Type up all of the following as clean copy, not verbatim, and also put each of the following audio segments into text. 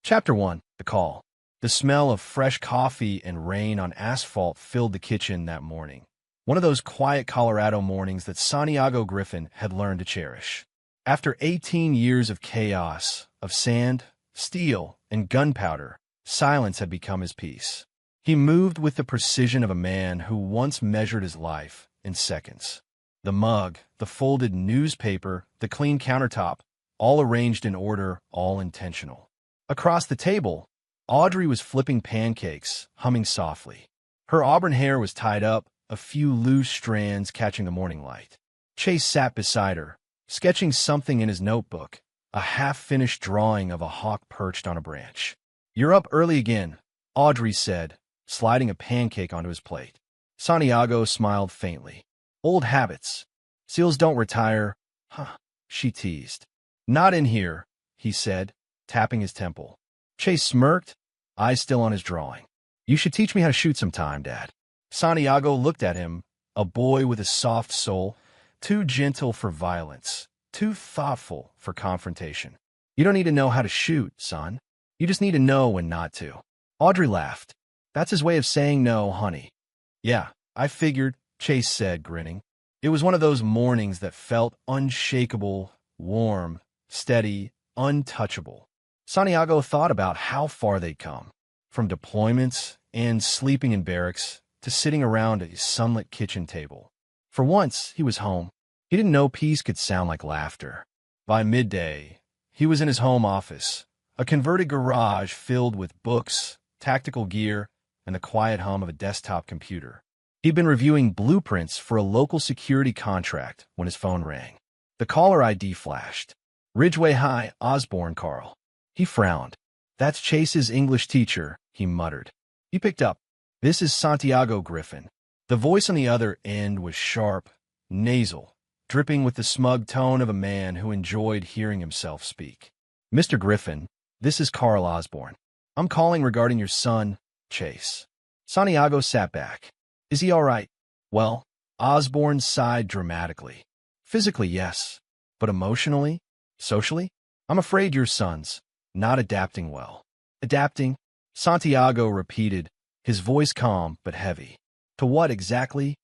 Chapter 1. The Call. The smell of fresh coffee and rain on asphalt filled the kitchen that morning. One of those quiet Colorado mornings that Santiago Griffin had learned to cherish. After 18 years of chaos, of sand, steel, and gunpowder, silence had become his peace. He moved with the precision of a man who once measured his life in seconds. The mug, the folded newspaper, the clean countertop, all arranged in order, all intentional. Across the table, Audrey was flipping pancakes, humming softly. Her auburn hair was tied up, a few loose strands catching the morning light. Chase sat beside her, sketching something in his notebook, a half-finished drawing of a hawk perched on a branch. "You're up early again," Audrey said, sliding a pancake onto his plate. Santiago smiled faintly. "Old habits. Seals don't retire." "Huh," she teased. "Not in here," he said, tapping his temple. Chase smirked, eyes still on his drawing. "You should teach me how to shoot sometime, Dad." Santiago looked at him, a boy with a soft soul, too gentle for violence, too thoughtful for confrontation. "You don't need to know how to shoot, son. You just need to know when not to." Audrey laughed. "That's his way of saying no, honey." "Yeah, I figured," Chase said, grinning. It was one of those mornings that felt unshakable, warm, steady, untouchable. Santiago thought about how far they'd come, from deployments and sleeping in barracks to sitting around a sunlit kitchen table. For once, he was home. He didn't know peace could sound like laughter. By midday, he was in his home office, a converted garage filled with books, tactical gear, and the quiet hum of a desktop computer. He'd been reviewing blueprints for a local security contract when his phone rang. The caller ID flashed. "Ridgeway High, Osborne, Carl." He frowned. "That's Chase's English teacher," he muttered. He picked up. "This is Santiago Griffin." The voice on the other end was sharp, nasal, dripping with the smug tone of a man who enjoyed hearing himself speak. "Mr. Griffin, this is Carl Osborne. I'm calling regarding your son, Chase." Santiago sat back. "Is he all right?" "Well," Osborne sighed dramatically. "Physically, yes. But emotionally? Socially? I'm afraid your son's not adapting well." "Adapting?" Santiago repeated, his voice calm but heavy. "To what exactly?"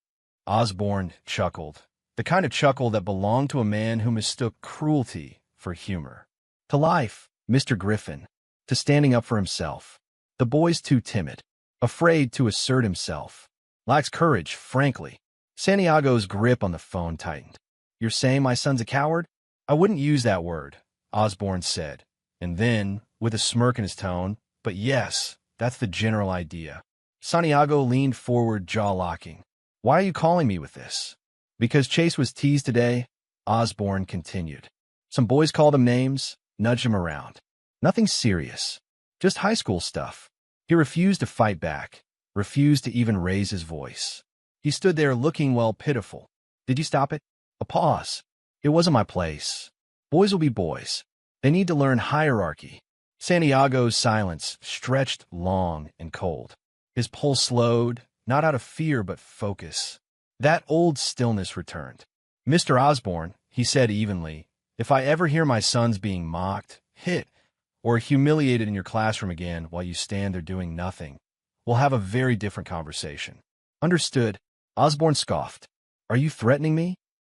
Osborne chuckled, the kind of chuckle that belonged to a man who mistook cruelty for humor. "To life, Mr. Griffin. To standing up for himself. The boy's too timid, afraid to assert himself. Lacks courage, frankly." Santiago's grip on the phone tightened. "You're saying my son's a coward?" "I wouldn't use that word," Osborne said. And then, with a smirk in his tone, "But yes, that's the general idea." Santiago leaned forward, jaw-locking. "Why are you calling me with this?" "Because Chase was teased today," Osborne continued. "Some boys called him names, nudged him around. Nothing serious. Just high school stuff. He refused to fight back, refused to even raise his voice. He stood there looking, well, pitiful. Did you stop it?" A pause. "It wasn't my place. Boys will be boys. They need to learn hierarchy." Santiago's silence stretched long and cold. His pulse slowed, not out of fear but focus. That old stillness returned. "Mr. Osborne," he said evenly, "if I ever hear my sons being mocked, hit, or humiliated in your classroom again while you stand there doing nothing, we'll have a very different conversation." "Understood," Osborne scoffed. "Are you threatening me?"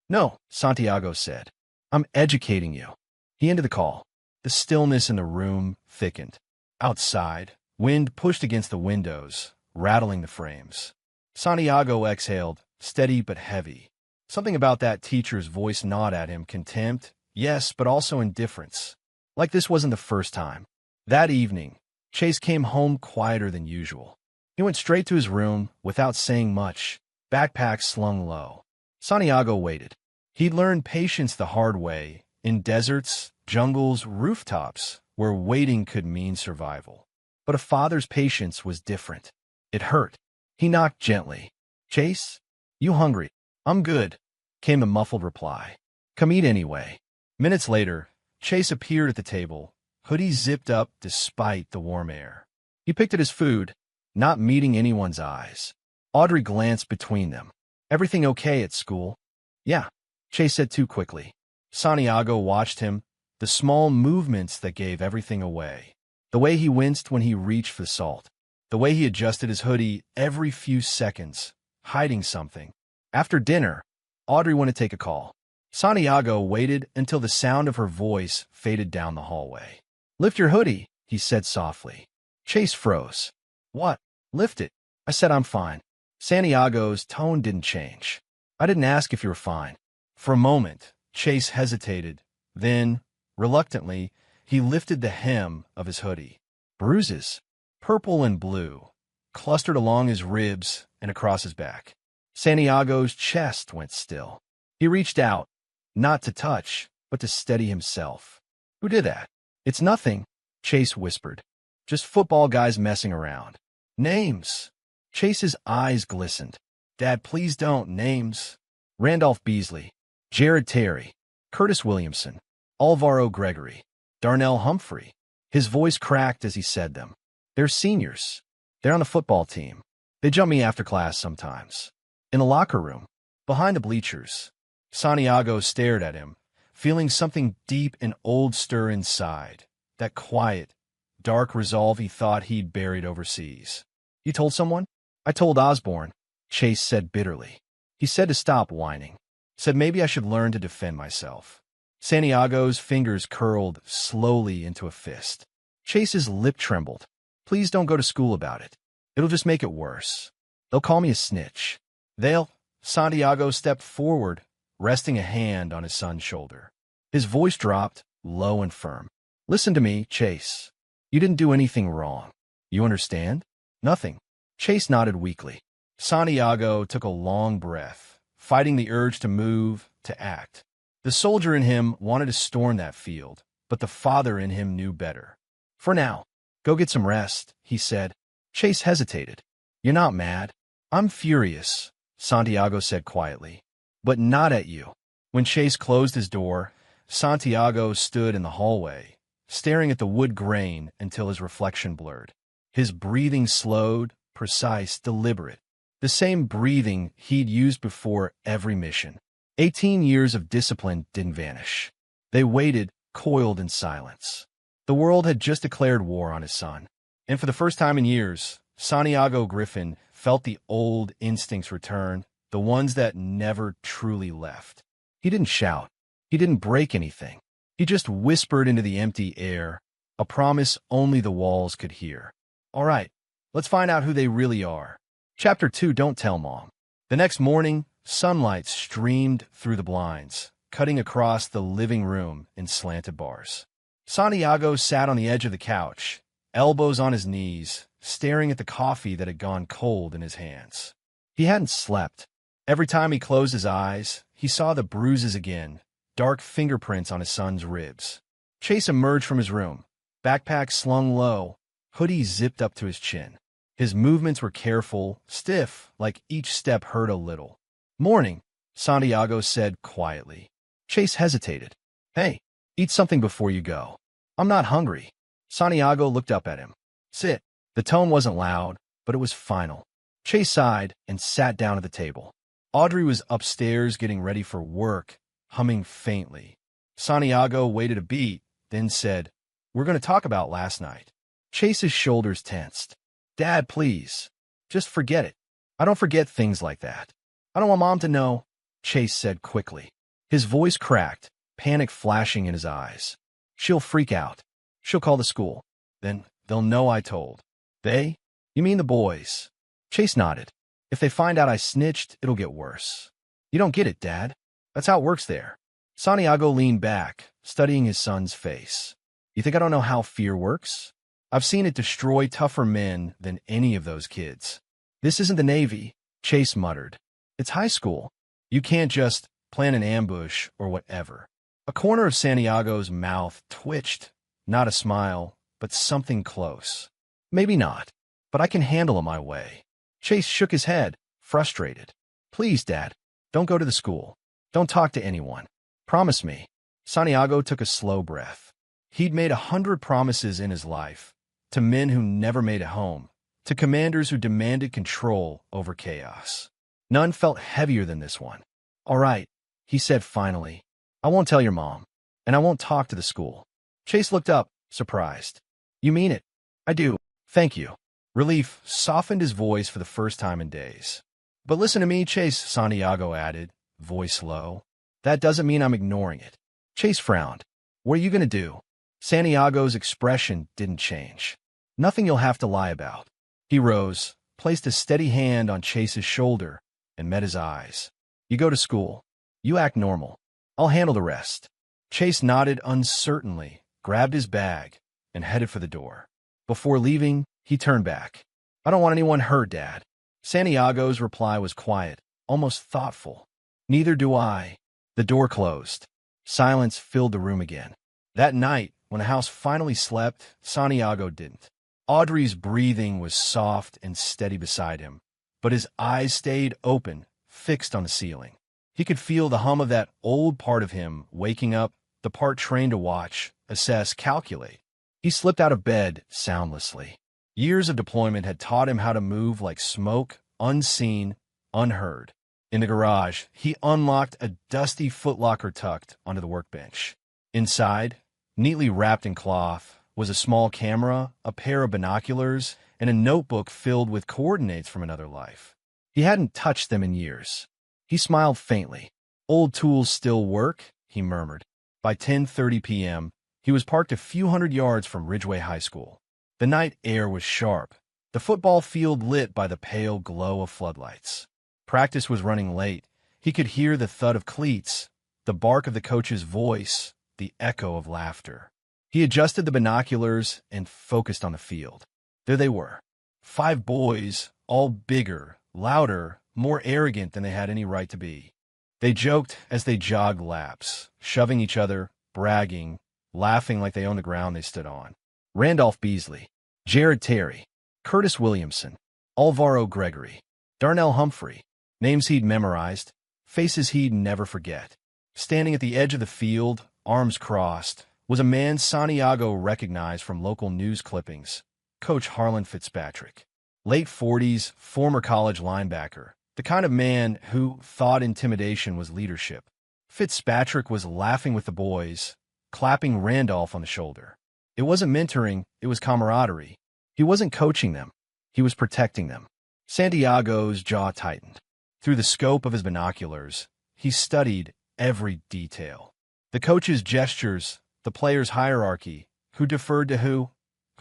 "No," Santiago said. "I'm educating you." He ended the call. The stillness in the room thickened. Outside, wind pushed against the windows, rattling the frames. Santiago exhaled, steady but heavy. Something about that teacher's voice gnawed at him, contempt, yes, but also indifference. Like this wasn't the first time. That evening, Chase came home quieter than usual. He went straight to his room without saying much, backpack slung low. Santiago waited. He'd learned patience the hard way, in deserts, jungles, rooftops, where waiting could mean survival. But a father's patience was different. It hurt. He knocked gently. "Chase, you hungry?" "I'm good," came the muffled reply. "Come eat anyway." Minutes later, Chase appeared at the table, hoodie zipped up despite the warm air. He picked at his food, not meeting anyone's eyes. Audrey glanced between them. "Everything okay at school?" "Yeah," Chase said too quickly. Santiago watched him, the small movements that gave everything away. The way he winced when he reached for the salt. The way he adjusted his hoodie every few seconds, hiding something. After dinner, Audrey went to take a call. Santiago waited until the sound of her voice faded down the hallway. "Lift your hoodie," he said softly. Chase froze. "What? Lift it." I said I'm fine. Santiago's tone didn't change. "I didn't ask if you were fine." For a moment, Chase hesitated. Then, reluctantly, he lifted the hem of his hoodie. Bruises, purple and blue, clustered along his ribs and across his back. Santiago's chest went still. He reached out, not to touch, but to steady himself. "Who did that?" "It's nothing," Chase whispered. "Just football guys messing around." "Names." Chase's eyes glistened. "Dad, please don't. Names." Randolph Beasley, Jared Terry, Curtis Williamson, Alvaro Gregory, Darnell Humphrey. His voice cracked as he said them. "They're seniors. They're on the football team. They jump me after class sometimes." In the locker room, behind the bleachers, Santiago stared at him, feeling something deep and old stir inside, that quiet, dark resolve he thought he'd buried overseas. "You told someone?" "I told Osborne," Chase said bitterly. "He said to stop whining. Said maybe I should learn to defend myself." Santiago's fingers curled slowly into a fist. Chase's lip trembled. "Please don't go to school about it. It'll just make it worse. They'll call me a snitch." "They'll—" Santiago stepped forward, resting a hand on his son's shoulder. His voice dropped, low and firm. "Listen to me, Chase. You didn't do anything wrong. You understand?" "Nothing." Chase nodded weakly. Santiago took a long breath, fighting the urge to move, to act. The soldier in him wanted to storm that field, but the father in him knew better. "For now, go get some rest," he said. Chase hesitated. "You're not mad?" "I'm furious," Santiago said quietly. "But not at you." When Chase closed his door, Santiago stood in the hallway, staring at the wood grain until his reflection blurred. His breathing slowed, precise, deliberate. The same breathing he'd used before every mission. 18 years of discipline didn't vanish. They waited, coiled in silence. The world had just declared war on his son. And for the first time in years, Santiago Griffin felt the old instincts return, the ones that never truly left. He didn't shout. He didn't break anything. He just whispered into the empty air, a promise only the walls could hear. "All right, let's find out who they really are." Chapter 2, Don't Tell Mom. The next morning, sunlight streamed through the blinds, cutting across the living room in slanted bars. Santiago sat on the edge of the couch, elbows on his knees, staring at the coffee that had gone cold in his hands. He hadn't slept. Every time he closed his eyes, he saw the bruises again, dark fingerprints on his son's ribs. Chase emerged from his room, backpack slung low, hoodie zipped up to his chin. His movements were careful, stiff, like each step hurt a little. "Morning," Santiago said quietly. Chase hesitated. "Hey, eat something before you go." "I'm not hungry." Santiago looked up at him. "Sit." The tone wasn't loud, but it was final. Chase sighed and sat down at the table. Audrey was upstairs getting ready for work, humming faintly. Santiago waited a beat, then said, "We're going to talk about last night." Chase's shoulders tensed. "Dad, please. Just forget it." "I don't forget things like that." "I don't want Mom to know," Chase said quickly. His voice cracked, panic flashing in his eyes. "She'll freak out. She'll call the school. Then they'll know I told." "They? You mean the boys?" Chase nodded. "If they find out I snitched, it'll get worse." "You don't get it, Dad. That's how it works there." Santiago leaned back, studying his son's face. "You think I don't know how fear works? I've seen it destroy tougher men than any of those kids." "This isn't the Navy," Chase muttered. "It's high school. You can't just plan an ambush or whatever." A corner of Santiago's mouth twitched, not a smile, but something close. "Maybe not, but I can handle it my way." Chase shook his head, frustrated. "Please, Dad, don't go to the school. Don't talk to anyone. Promise me." Santiago took a slow breath. He'd made 100 promises in his life, to men who never made it home, to commanders who demanded control over chaos. None felt heavier than this one. "All right," he said finally. "I won't tell your mom, and I won't talk to the school." Chase looked up, surprised. "You mean it?" I do. Thank you. Relief softened his voice for the first time in days. But listen to me, Chase, Santiago added, voice low. That doesn't mean I'm ignoring it. Chase frowned. What are you going to do? Santiago's expression didn't change. Nothing you'll have to lie about. He rose, placed a steady hand on Chase's shoulder, and met his eyes. You go to school. You act normal. I'll handle the rest. Chase nodded uncertainly, grabbed his bag, and headed for the door. Before leaving, he turned back. I don't want anyone hurt, Dad. Santiago's reply was quiet, almost thoughtful. Neither do I. The door closed. Silence filled the room again. That night, when the house finally slept, Santiago didn't. Audrey's breathing was soft and steady beside him, but his eyes stayed open, fixed on the ceiling. He could feel the hum of that old part of him waking up, the part trained to watch, assess, calculate. He slipped out of bed soundlessly. Years of deployment had taught him how to move like smoke, unseen, unheard. In the garage, he unlocked a dusty footlocker tucked onto the workbench. Inside, neatly wrapped in cloth, was a small camera, a pair of binoculars, and a notebook filled with coordinates from another life. He hadn't touched them in years. He smiled faintly. Old tools still work, he murmured. By 10:30 p.m., he was parked a few hundred yards from Ridgeway High School. The night air was sharp, the football field lit by the pale glow of floodlights. Practice was running late. He could hear the thud of cleats, the bark of the coach's voice, the echo of laughter. He adjusted the binoculars and focused on the field. There they were. 5 boys, all bigger, louder, more arrogant than they had any right to be. They joked as they jogged laps, shoving each other, bragging, laughing like they owned the ground they stood on. Randolph Beasley, Jared Terry, Curtis Williamson, Alvaro Gregory, Darnell Humphrey, names he'd memorized, faces he'd never forget. Standing at the edge of the field, arms crossed, was a man Santiago recognized from local news clippings, Coach Harlan Fitzpatrick. Late 40s, former college linebacker, the kind of man who thought intimidation was leadership. Fitzpatrick was laughing with the boys, clapping Randolph on the shoulder. It wasn't mentoring, it was camaraderie. He wasn't coaching them, he was protecting them. Santiago's jaw tightened. Through the scope of his binoculars, he studied every detail. The coach's gestures, the player's hierarchy, who deferred to who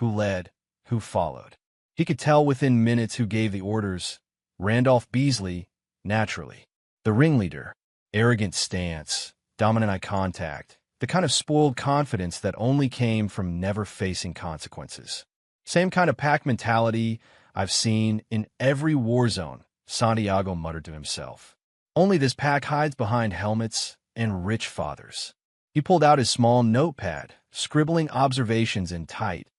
led, who followed. He could tell within minutes who gave the orders. Randolph Beasley, naturally. The ringleader, arrogant stance, dominant eye contact, the kind of spoiled confidence that only came from never facing consequences. Same kind of pack mentality I've seen in every war zone, Santiago muttered to himself. Only this pack hides behind helmets and rich fathers. He pulled out his small notepad, scribbling observations in tight,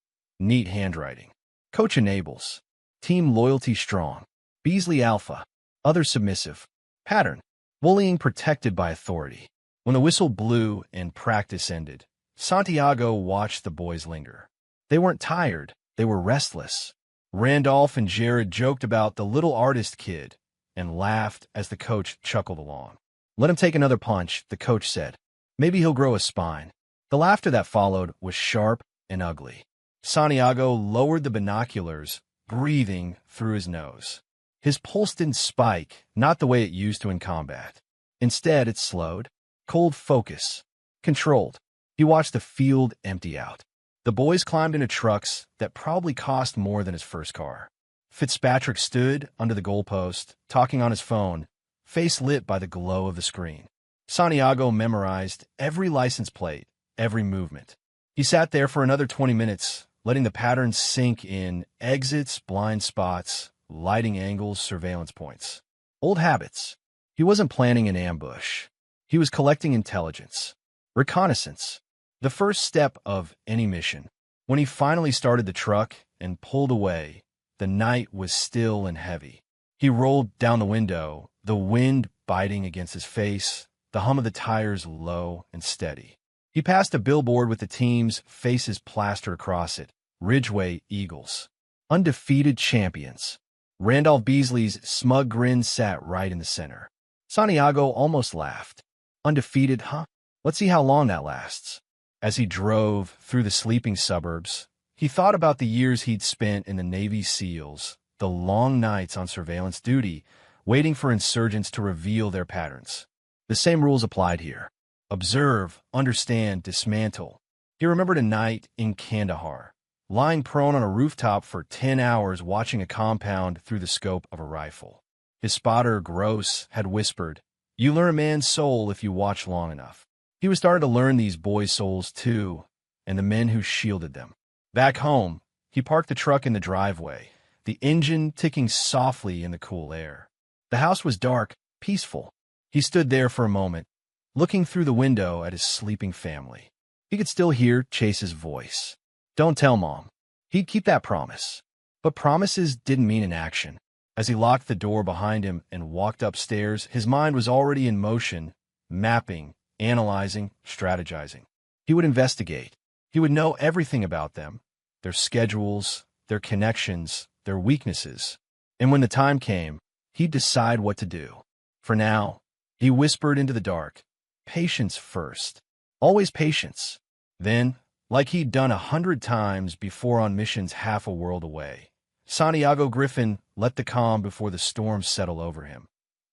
neat handwriting. Coach enables. Team loyalty strong. Beasley alpha. Others submissive. Pattern. Bullying protected by authority. When the whistle blew and practice ended, Santiago watched the boys linger. They weren't tired. They were restless. Randolph and Jared joked about the little artist kid and laughed as the coach chuckled along. Let him take another punch, the coach said. Maybe he'll grow a spine. The laughter that followed was sharp and ugly. Santiago lowered the binoculars, breathing through his nose. His pulse didn't spike, not the way it used to in combat. Instead, it slowed. Cold focus. Controlled. He watched the field empty out. The boys climbed into trucks that probably cost more than his first car. Fitzpatrick stood under the goalpost, talking on his phone, face lit by the glow of the screen. Santiago memorized every license plate, every movement. He sat there for another 20 minutes, letting the patterns sink in: exits, blind spots, lighting angles, surveillance points. Old habits. He wasn't planning an ambush. He was collecting intelligence. Reconnaissance. The first step of any mission. When he finally started the truck and pulled away, the night was still and heavy. He rolled down the window, the wind biting against his face, the hum of the tires low and steady. He passed a billboard with the team's faces plastered across it. Ridgeway Eagles. Undefeated champions. Randolph Beasley's smug grin sat right in the center. Santiago almost laughed. Undefeated, huh? Let's see how long that lasts. As he drove through the sleeping suburbs, He thought about the years he'd spent in the Navy SEALs, the long nights on surveillance duty, waiting for insurgents to reveal their patterns. The same rules applied here. Observe, understand, dismantle. He remembered a night in Kandahar, lying prone on a rooftop for 10 hours watching a compound through the scope of a rifle. His spotter, Gross, had whispered, "You learn a man's soul if you watch long enough." He was starting to learn these boys' souls too, and the men who shielded them. Back home, he parked the truck in the driveway, the engine ticking softly in the cool air. The house was dark, peaceful. He stood there for a moment, looking through the window at his sleeping family. He could still hear Chase's voice. "Don't tell Mom." He'd keep that promise. But promises didn't mean inaction. As he locked the door behind him and walked upstairs, his mind was already in motion, mapping, analyzing, strategizing. He would investigate. He would know everything about them, their schedules, their connections, their weaknesses. And when the time came, he'd decide what to do. For now, he whispered into the dark, patience first. Always patience. Then, like he'd done 100 times before on missions half a world away, Santiago Griffin let the calm before the storm settle over him,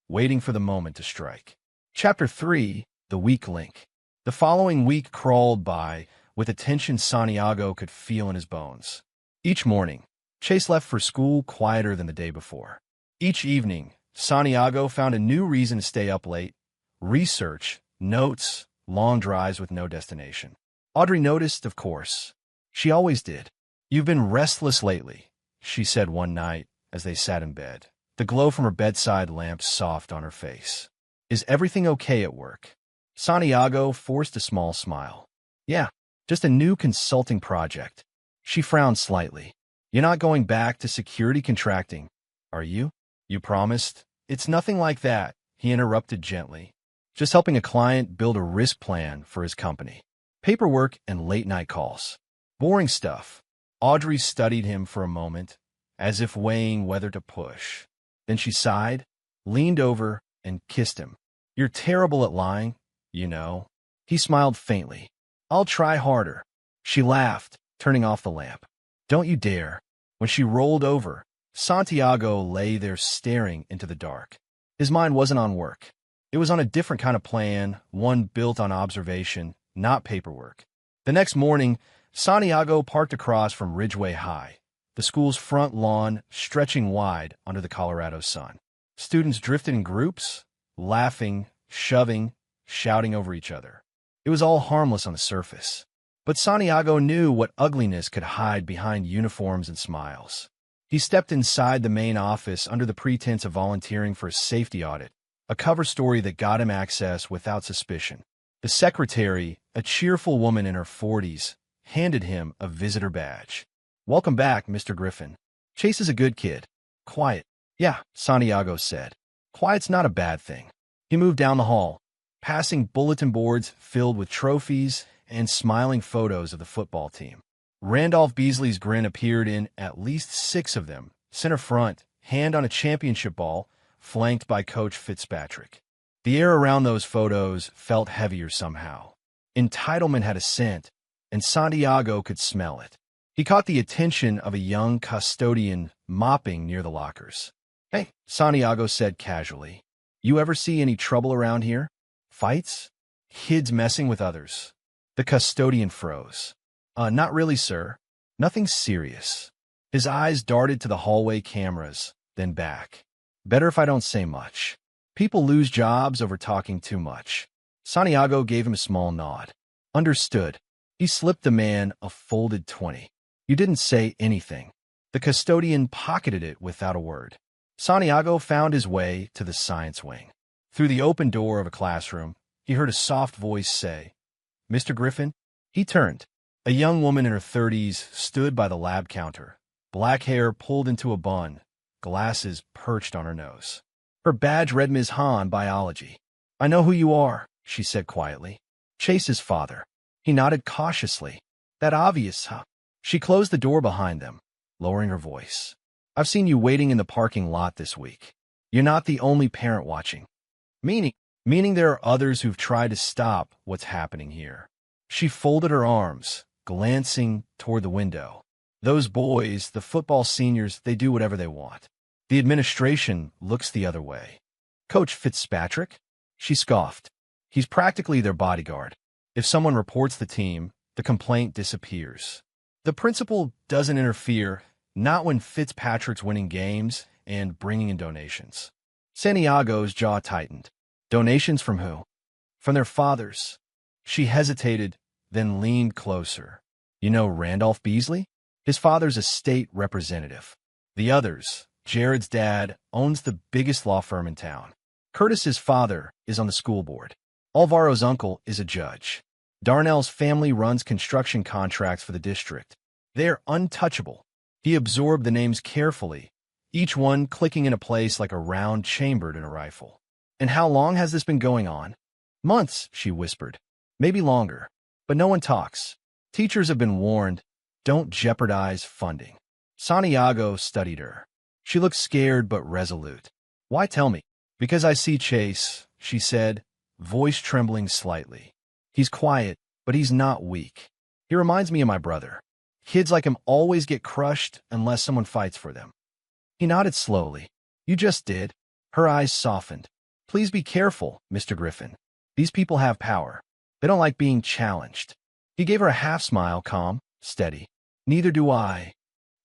waiting for the moment to strike. Chapter 3, The Weak Link. The following week crawled by with a tension Santiago could feel in his bones. Each morning, Chase left for school quieter than the day before. Each evening, Santiago found a new reason to stay up late, research, notes, long drives with no destination. Audrey noticed, of course. She always did. "You've been restless lately," she said one night as they sat in bed, the glow from her bedside lamp soft on her face. "Is everything okay at work?" Santiago forced a small smile. "Yeah, just a new consulting project." She frowned slightly. "You're not going back to security contracting, are you? You promised." "It's nothing like that," he interrupted gently. "Just helping a client build a risk plan for his company. Paperwork and late-night calls. Boring stuff." Audrey studied him for a moment, as if weighing whether to push. Then she sighed, leaned over, and kissed him. "You're terrible at lying, you know." He smiled faintly. "I'll try harder." She laughed, turning off the lamp. "Don't you dare." When she rolled over, Santiago lay there staring into the dark. His mind wasn't on work. It was on a different kind of plan, one built on observation, not paperwork. The next morning, Santiago parked across from Ridgeway High, the school's front lawn stretching wide under the Colorado sun. Students drifted in groups, laughing, shoving, shouting over each other. It was all harmless on the surface. But Santiago knew what ugliness could hide behind uniforms and smiles. He stepped inside the main office under the pretense of volunteering for a safety audit, a cover story that got him access without suspicion. The secretary, a cheerful woman in her 40s, handed him a visitor badge. "Welcome back, Mr. Griffin. Chase is a good kid. Quiet." "Yeah," Santiago said. "Quiet's not a bad thing." He moved down the hall, passing bulletin boards filled with trophies and smiling photos of the football team. Randolph Beasley's grin appeared in at least 6 of them, center front, hand on a championship ball, flanked by Coach Fitzpatrick. The air around those photos felt heavier somehow. Entitlement had a scent, and Santiago could smell it. He caught the attention of a young custodian mopping near the lockers. "Hey," Santiago said casually. "You ever see any trouble around here? Fights? Kids messing with others?" The custodian froze. Not really, sir. Nothing serious." His eyes darted to the hallway cameras, then back. "Better if I don't say much. People lose jobs over talking too much." Santiago gave him a small nod. "Understood." He slipped the man a folded 20. "You didn't say anything." The custodian pocketed it without a word. Santiago found his way to the science wing. Through the open door of a classroom, he heard a soft voice say, "Mr. Griffin?" He turned. A young woman in her 30s stood by the lab counter, black hair pulled into a bun, glasses perched on her nose. Her badge read Ms. Hahn, Biology. "I know who you are," she said quietly. "Chase's father." He nodded cautiously. "That obvious, huh?" She closed the door behind them, lowering her voice. "I've seen you waiting in the parking lot this week. You're not the only parent watching." Meaning there are others who've tried to stop what's happening here. She folded her arms, glancing toward the window. Those boys, the football seniors, they do whatever they want. The administration looks the other way. Coach Fitzpatrick? She scoffed. He's practically their bodyguard. If someone reports the team, the complaint disappears. The principal doesn't interfere, not when Fitzpatrick's winning games and bringing in donations. Santiago's jaw tightened. Donations from who? From their fathers. She hesitated, then leaned closer. You know Randolph Beasley? His father's a state representative. The others, Jared's dad, owns the biggest law firm in town. Curtis's father is on the school board. Alvaro's uncle is a judge. Darnell's family runs construction contracts for the district. They're untouchable. He absorbed the names carefully, each one clicking into place like a round chambered in a rifle. And how long has this been going on? Months, she whispered. Maybe longer. But no one talks. Teachers have been warned, don't jeopardize funding. Santiago studied her. She looked scared but resolute. Why tell me? Because I see Chase, she said, voice trembling slightly. He's quiet, but he's not weak. He reminds me of my brother. Kids like him always get crushed unless someone fights for them. He nodded slowly. You just did. Her eyes softened. Please be careful, Mr. Griffin. These people have power. They don't like being challenged. He gave her a half-smile, calm, steady. Neither do I.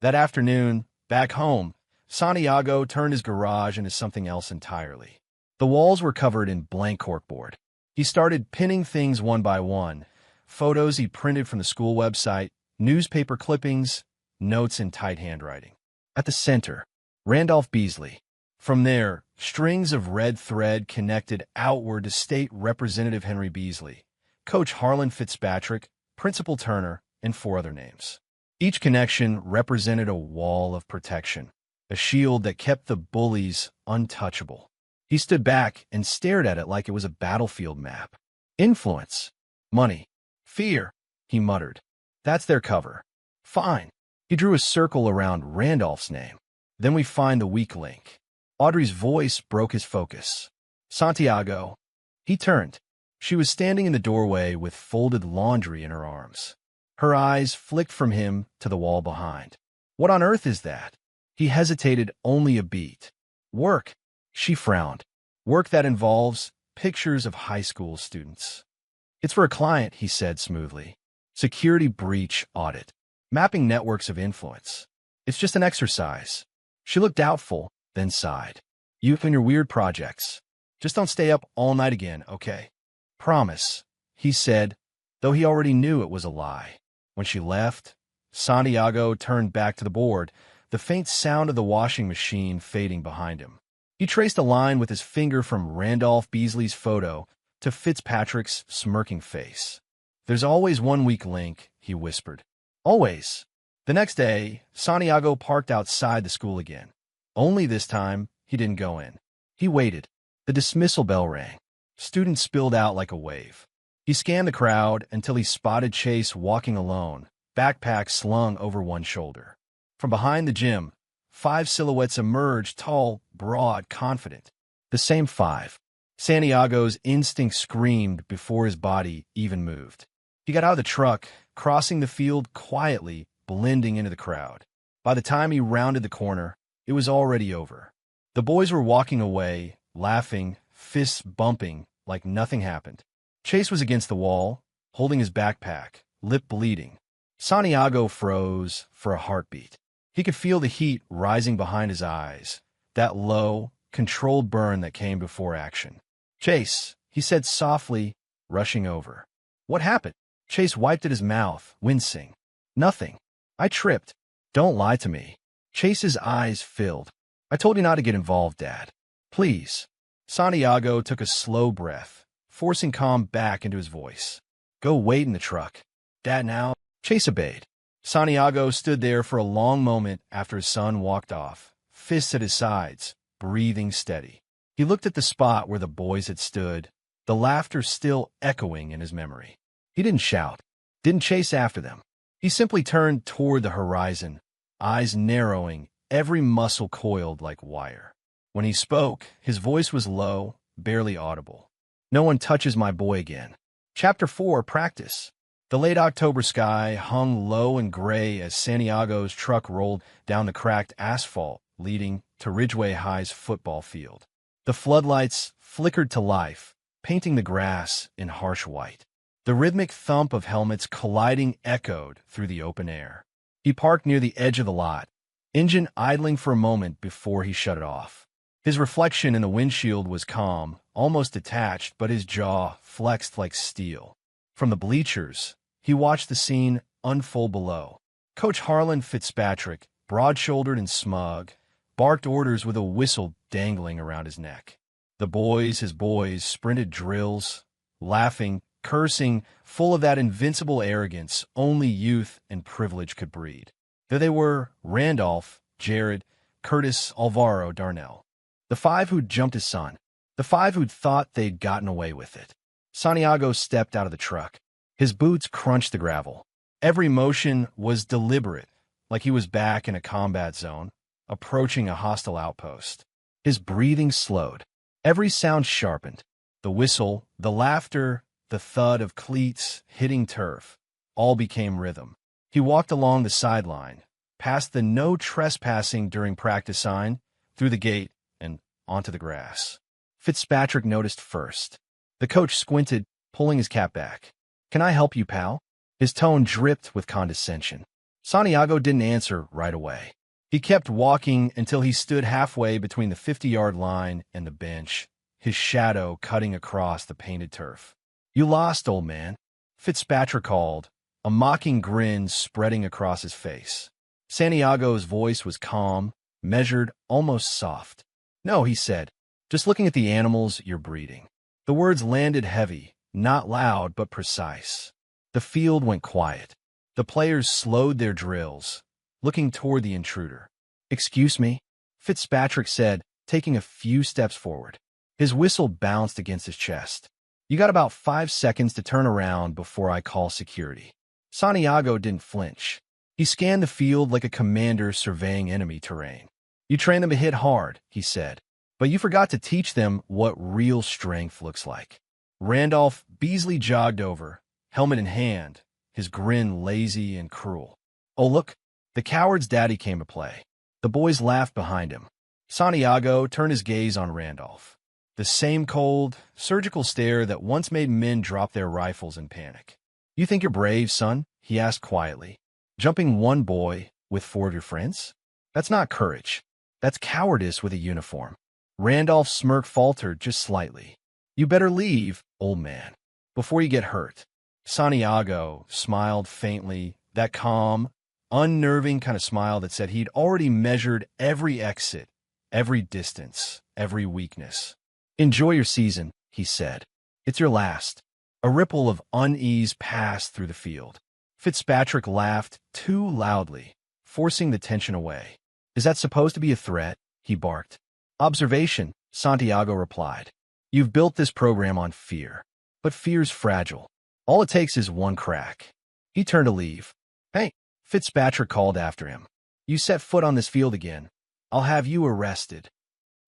That afternoon, back home, Santiago turned his garage into something else entirely. The walls were covered in blank corkboard. He started pinning things one by one, photos he printed from the school website, newspaper clippings, notes in tight handwriting. At the center, Randolph Beasley. From there, strings of red thread connected outward to State Representative Henry Beasley, Coach Harlan Fitzpatrick, Principal Turner, and 4 other names. Each connection represented a wall of protection, a shield that kept the bullies untouchable. He stood back and stared at it like it was a battlefield map. Influence, money, fear, he muttered. That's their cover. Fine. He drew a circle around Randolph's name. Then we find the weak link. Audrey's voice broke his focus. Santiago. He turned. She was standing in the doorway with folded laundry in her arms. Her eyes flicked from him to the wall behind. What on earth is that? He hesitated only a beat. Work. She frowned. Work that involves pictures of high school students. It's for a client, he said smoothly. Security breach audit. Mapping networks of influence. It's just an exercise. She looked doubtful, then sighed. You and your weird projects. Just don't stay up all night again, okay? Promise, he said, though he already knew it was a lie. When she left, Santiago turned back to the board, the faint sound of the washing machine fading behind him. He traced a line with his finger from Randolph Beasley's photo to Fitzpatrick's smirking face. There's always one weak link, he whispered. Always. The next day, Santiago parked outside the school again. Only this time, he didn't go in. He waited. The dismissal bell rang. Students spilled out like a wave. He scanned the crowd until he spotted Chase walking alone, backpack slung over one shoulder. From behind the gym, 5 silhouettes emerged, tall, broad, confident. The same 5. Santiago's instinct screamed before his body even moved. He got out of the truck, crossing the field quietly, blending into the crowd. By the time he rounded the corner, it was already over. The boys were walking away, laughing, fists bumping, like nothing happened. Chase was against the wall, holding his backpack, lip bleeding. Santiago froze for a heartbeat. He could feel the heat rising behind his eyes, that low, controlled burn that came before action. Chase, he said softly, rushing over. What happened? Chase wiped at his mouth, wincing. Nothing. I tripped. Don't lie to me. Chase's eyes filled. I told you not to get involved, Dad. Please. Santiago took a slow breath, forcing calm back into his voice. Go wait in the truck. Dad now. Chase obeyed. Santiago stood there for a long moment after his son walked off, fists at his sides, breathing steady. He looked at the spot where the boys had stood, the laughter still echoing in his memory. He didn't shout, didn't chase after them. He simply turned toward the horizon, eyes narrowing, every muscle coiled like wire. When he spoke, his voice was low, barely audible. No one touches my boy again. Chapter 4, Practice. The late October sky hung low and gray as Santiago's truck rolled down the cracked asphalt leading to Ridgeway High's football field. The floodlights flickered to life, painting the grass in harsh white. The rhythmic thump of helmets colliding echoed through the open air. He parked near the edge of the lot, engine idling for a moment before he shut it off. His reflection in the windshield was calm, almost detached, but his jaw flexed like steel. From the bleachers, he watched the scene unfold below. Coach Harlan Fitzpatrick, broad-shouldered and smug, barked orders with a whistle dangling around his neck. His boys, sprinted drills, laughing, cursing, full of that invincible arrogance only youth and privilege could breed. There they were, Randolph, Jared, Curtis, Alvaro, Darnell. The five who'd jumped his son. The five who'd thought they'd gotten away with it. Santiago stepped out of the truck. His boots crunched the gravel. Every motion was deliberate, like he was back in a combat zone, approaching a hostile outpost. His breathing slowed. Every sound sharpened. The whistle, the laughter, the thud of cleats hitting turf, all became rhythm. He walked along the sideline, past the no trespassing during practice sign, through the gate, and onto the grass. Fitzpatrick noticed first. The coach squinted, pulling his cap back. "Can I help you, pal?" His tone dripped with condescension. Santiago didn't answer right away. He kept walking until he stood halfway between the 50-yard line and the bench, his shadow cutting across the painted turf. "You lost, old man," Fitzpatrick called, a mocking grin spreading across his face. Santiago's voice was calm, measured, almost soft. "No," he said, "just looking at the animals you're breeding." The words landed heavy, not loud but precise. The field went quiet. The players slowed their drills, looking toward the intruder. "Excuse me," Fitzpatrick said, taking a few steps forward. His whistle bounced against his chest. "You got about 5 seconds to turn around before I call security." Santiago didn't flinch. He scanned the field like a commander surveying enemy terrain. "You train them to hit hard," he said, "but you forgot to teach them what real strength looks like." Randolph Beasley jogged over, helmet in hand, his grin lazy and cruel. "Oh, look, the coward's daddy came to play." The boys laughed behind him. Santiago turned his gaze on Randolph. The same cold, surgical stare that once made men drop their rifles in panic. "You think you're brave, son?" he asked quietly. "Jumping one boy with 4 of your friends? That's not courage. That's cowardice with a uniform." Randolph's smirk faltered just slightly. "You better leave, old man, before you get hurt." Santiago smiled faintly, that calm, unnerving kind of smile that said he'd already measured every exit, every distance, every weakness. "Enjoy your season," he said. "It's your last." A ripple of unease passed through the field. Fitzpatrick laughed too loudly, forcing the tension away. "Is that supposed to be a threat?" he barked. "Observation," Santiago replied. "You've built this program on fear. But fear's fragile. All it takes is one crack." He turned to leave. "Hey," Fitzpatrick called after him. "You set foot on this field again, I'll have you arrested."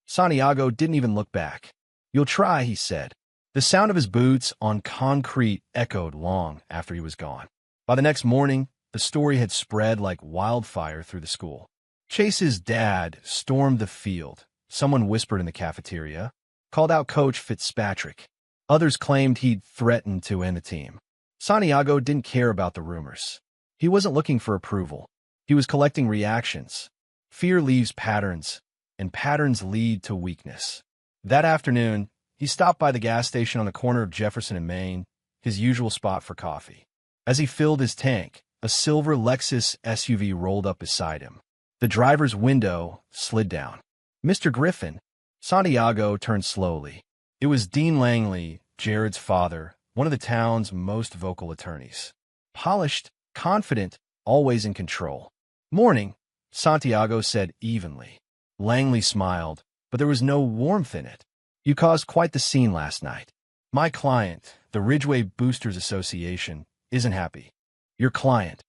Santiago didn't even look back. "You'll try," he said. The sound of his boots on concrete echoed long after he was gone. By the next morning, the story had spread like wildfire through the school. Chase's dad stormed the field. Someone whispered in the cafeteria, called out Coach Fitzpatrick. Others claimed he'd threatened to end the team. Santiago didn't care about the rumors. He wasn't looking for approval. He was collecting reactions. Fear leaves patterns, and patterns lead to weakness. That afternoon, he stopped by the gas station on the corner of Jefferson and Main, his usual spot for coffee. As he filled his tank, a silver Lexus SUV rolled up beside him. The driver's window slid down. "Mr. Griffin." Santiago turned slowly. It was Dean Langley, Jared's father, one of the town's most vocal attorneys. Polished, confident, always in control. "Morning," Santiago said evenly. Langley smiled, but there was no warmth in it. "You caused quite the scene last night. My client, the Ridgeway Boosters Association, isn't happy." "Your client?"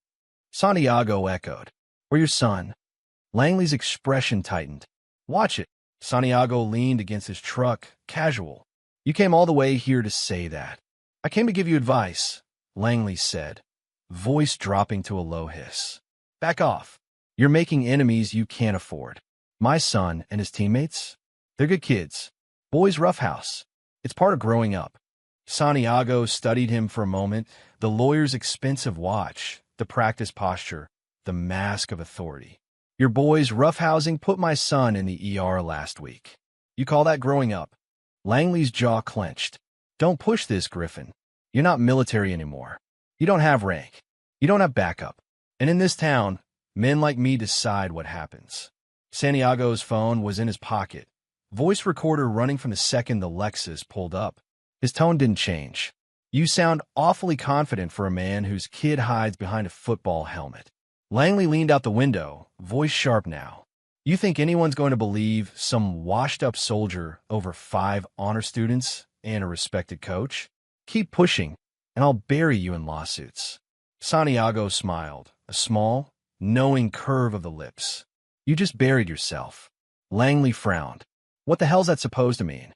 Santiago echoed. "Or your son?" Langley's expression tightened. "Watch it." Santiago leaned against his truck, casual. "You came all the way here to say that." "I came to give you advice. Langley said, voice dropping to a low hiss. Back off. You're making enemies you can't afford. My son and his teammates? They're good kids. Boys roughhouse. It's part of growing up. Santiago studied him for a moment, the lawyer's expensive watch, the practice posture, the mask of authority. Your boys roughhousing put my son in the ER last week. You call that growing up? Langley's jaw clenched. Don't push this, Griffin. You're not military anymore. You don't have rank. You don't have backup. And in this town, men like me decide what happens. Santiago's phone was in his pocket, voice recorder running from the second the Lexus pulled up. His tone didn't change. You sound awfully confident for a man whose kid hides behind a football helmet. Langley leaned out the window, voice sharp now. You think anyone's going to believe some washed-up soldier over 5 honor students and a respected coach? Keep pushing, and I'll bury you in lawsuits. Santiago smiled, a small, knowing curve of the lips. You just buried yourself. Langley frowned. What the hell's that supposed to mean?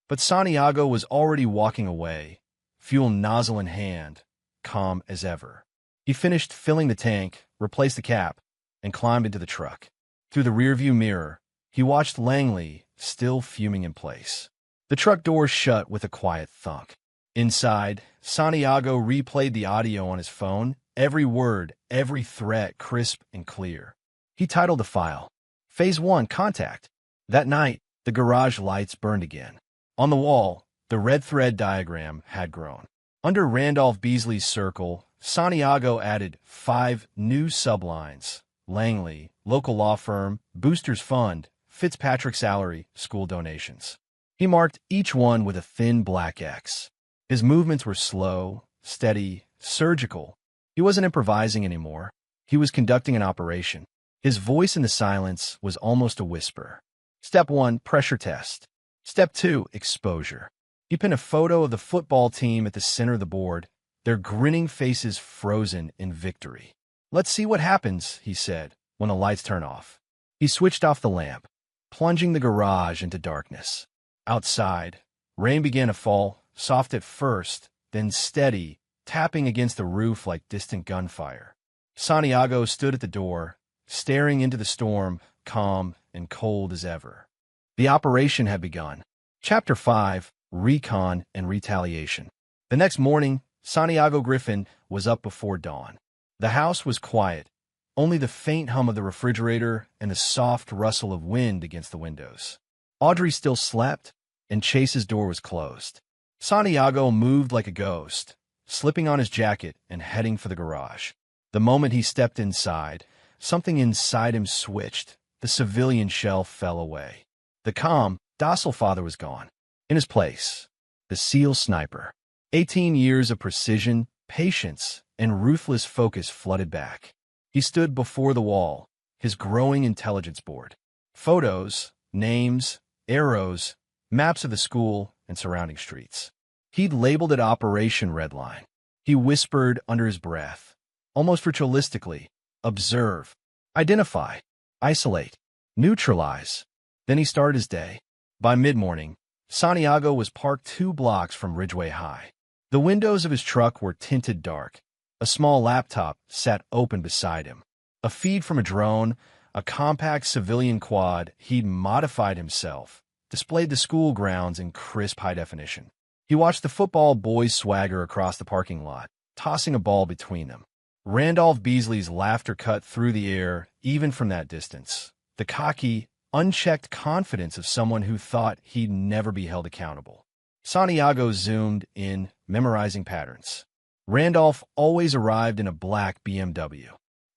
But Santiago was already walking away, fuel nozzle in hand, calm as ever. He finished filling the tank, replaced the cap, and climbed into the truck. Through the rearview mirror, he watched Langley, still fuming in place. The truck door shut with a quiet thunk. Inside, Santiago replayed the audio on his phone, every word, every threat crisp and clear. He titled the file, Phase 1 Contact. That night, the garage lights burned again. On the wall, the red thread diagram had grown. Under Randolph Beasley's circle, Santiago added 5 new sublines. Langley, local law firm, Boosters Fund, Fitzpatrick salary, school donations. He marked each one with a thin black X. His movements were slow, steady, surgical. He wasn't improvising anymore. He was conducting an operation. His voice in the silence was almost a whisper. Step 1, pressure test. Step 2, exposure. He pinned a photo of the football team at the center of the board, their grinning faces frozen in victory. Let's see what happens, he said, when the lights turn off. He switched off the lamp, plunging the garage into darkness. Outside, rain began to fall, soft at first, then steady, tapping against the roof like distant gunfire. Santiago stood at the door, staring into the storm, calm and cold as ever. The operation had begun. Chapter 5, Recon and Retaliation. The next morning, Santiago Griffin was up before dawn. The house was quiet, only the faint hum of the refrigerator and the soft rustle of wind against the windows. Audrey still slept, and Chase's door was closed. Santiago moved like a ghost, slipping on his jacket and heading for the garage. The moment he stepped inside, something inside him switched. The civilian shell fell away. The calm, docile father was gone. In his place, the SEAL sniper. 18 years of precision, patience, and ruthless focus flooded back. He stood before the wall, his growing intelligence board. Photos, names, arrows, maps of the school and surrounding streets. He'd labeled it Operation Redline. He whispered under his breath, almost ritualistically, observe, identify, isolate, neutralize. Then he started his day. By mid-morning, Santiago was parked 2 blocks from Ridgeway High. The windows of his truck were tinted dark. A small laptop sat open beside him. A feed from a drone, a compact civilian quad he'd modified himself, displayed the school grounds in crisp high definition. He watched the football boys swagger across the parking lot, tossing a ball between them. Randolph Beasley's laughter cut through the air, even from that distance. The cocky, unchecked confidence of someone who thought he'd never be held accountable. Santiago zoomed in, memorizing patterns. Randolph always arrived in a black BMW.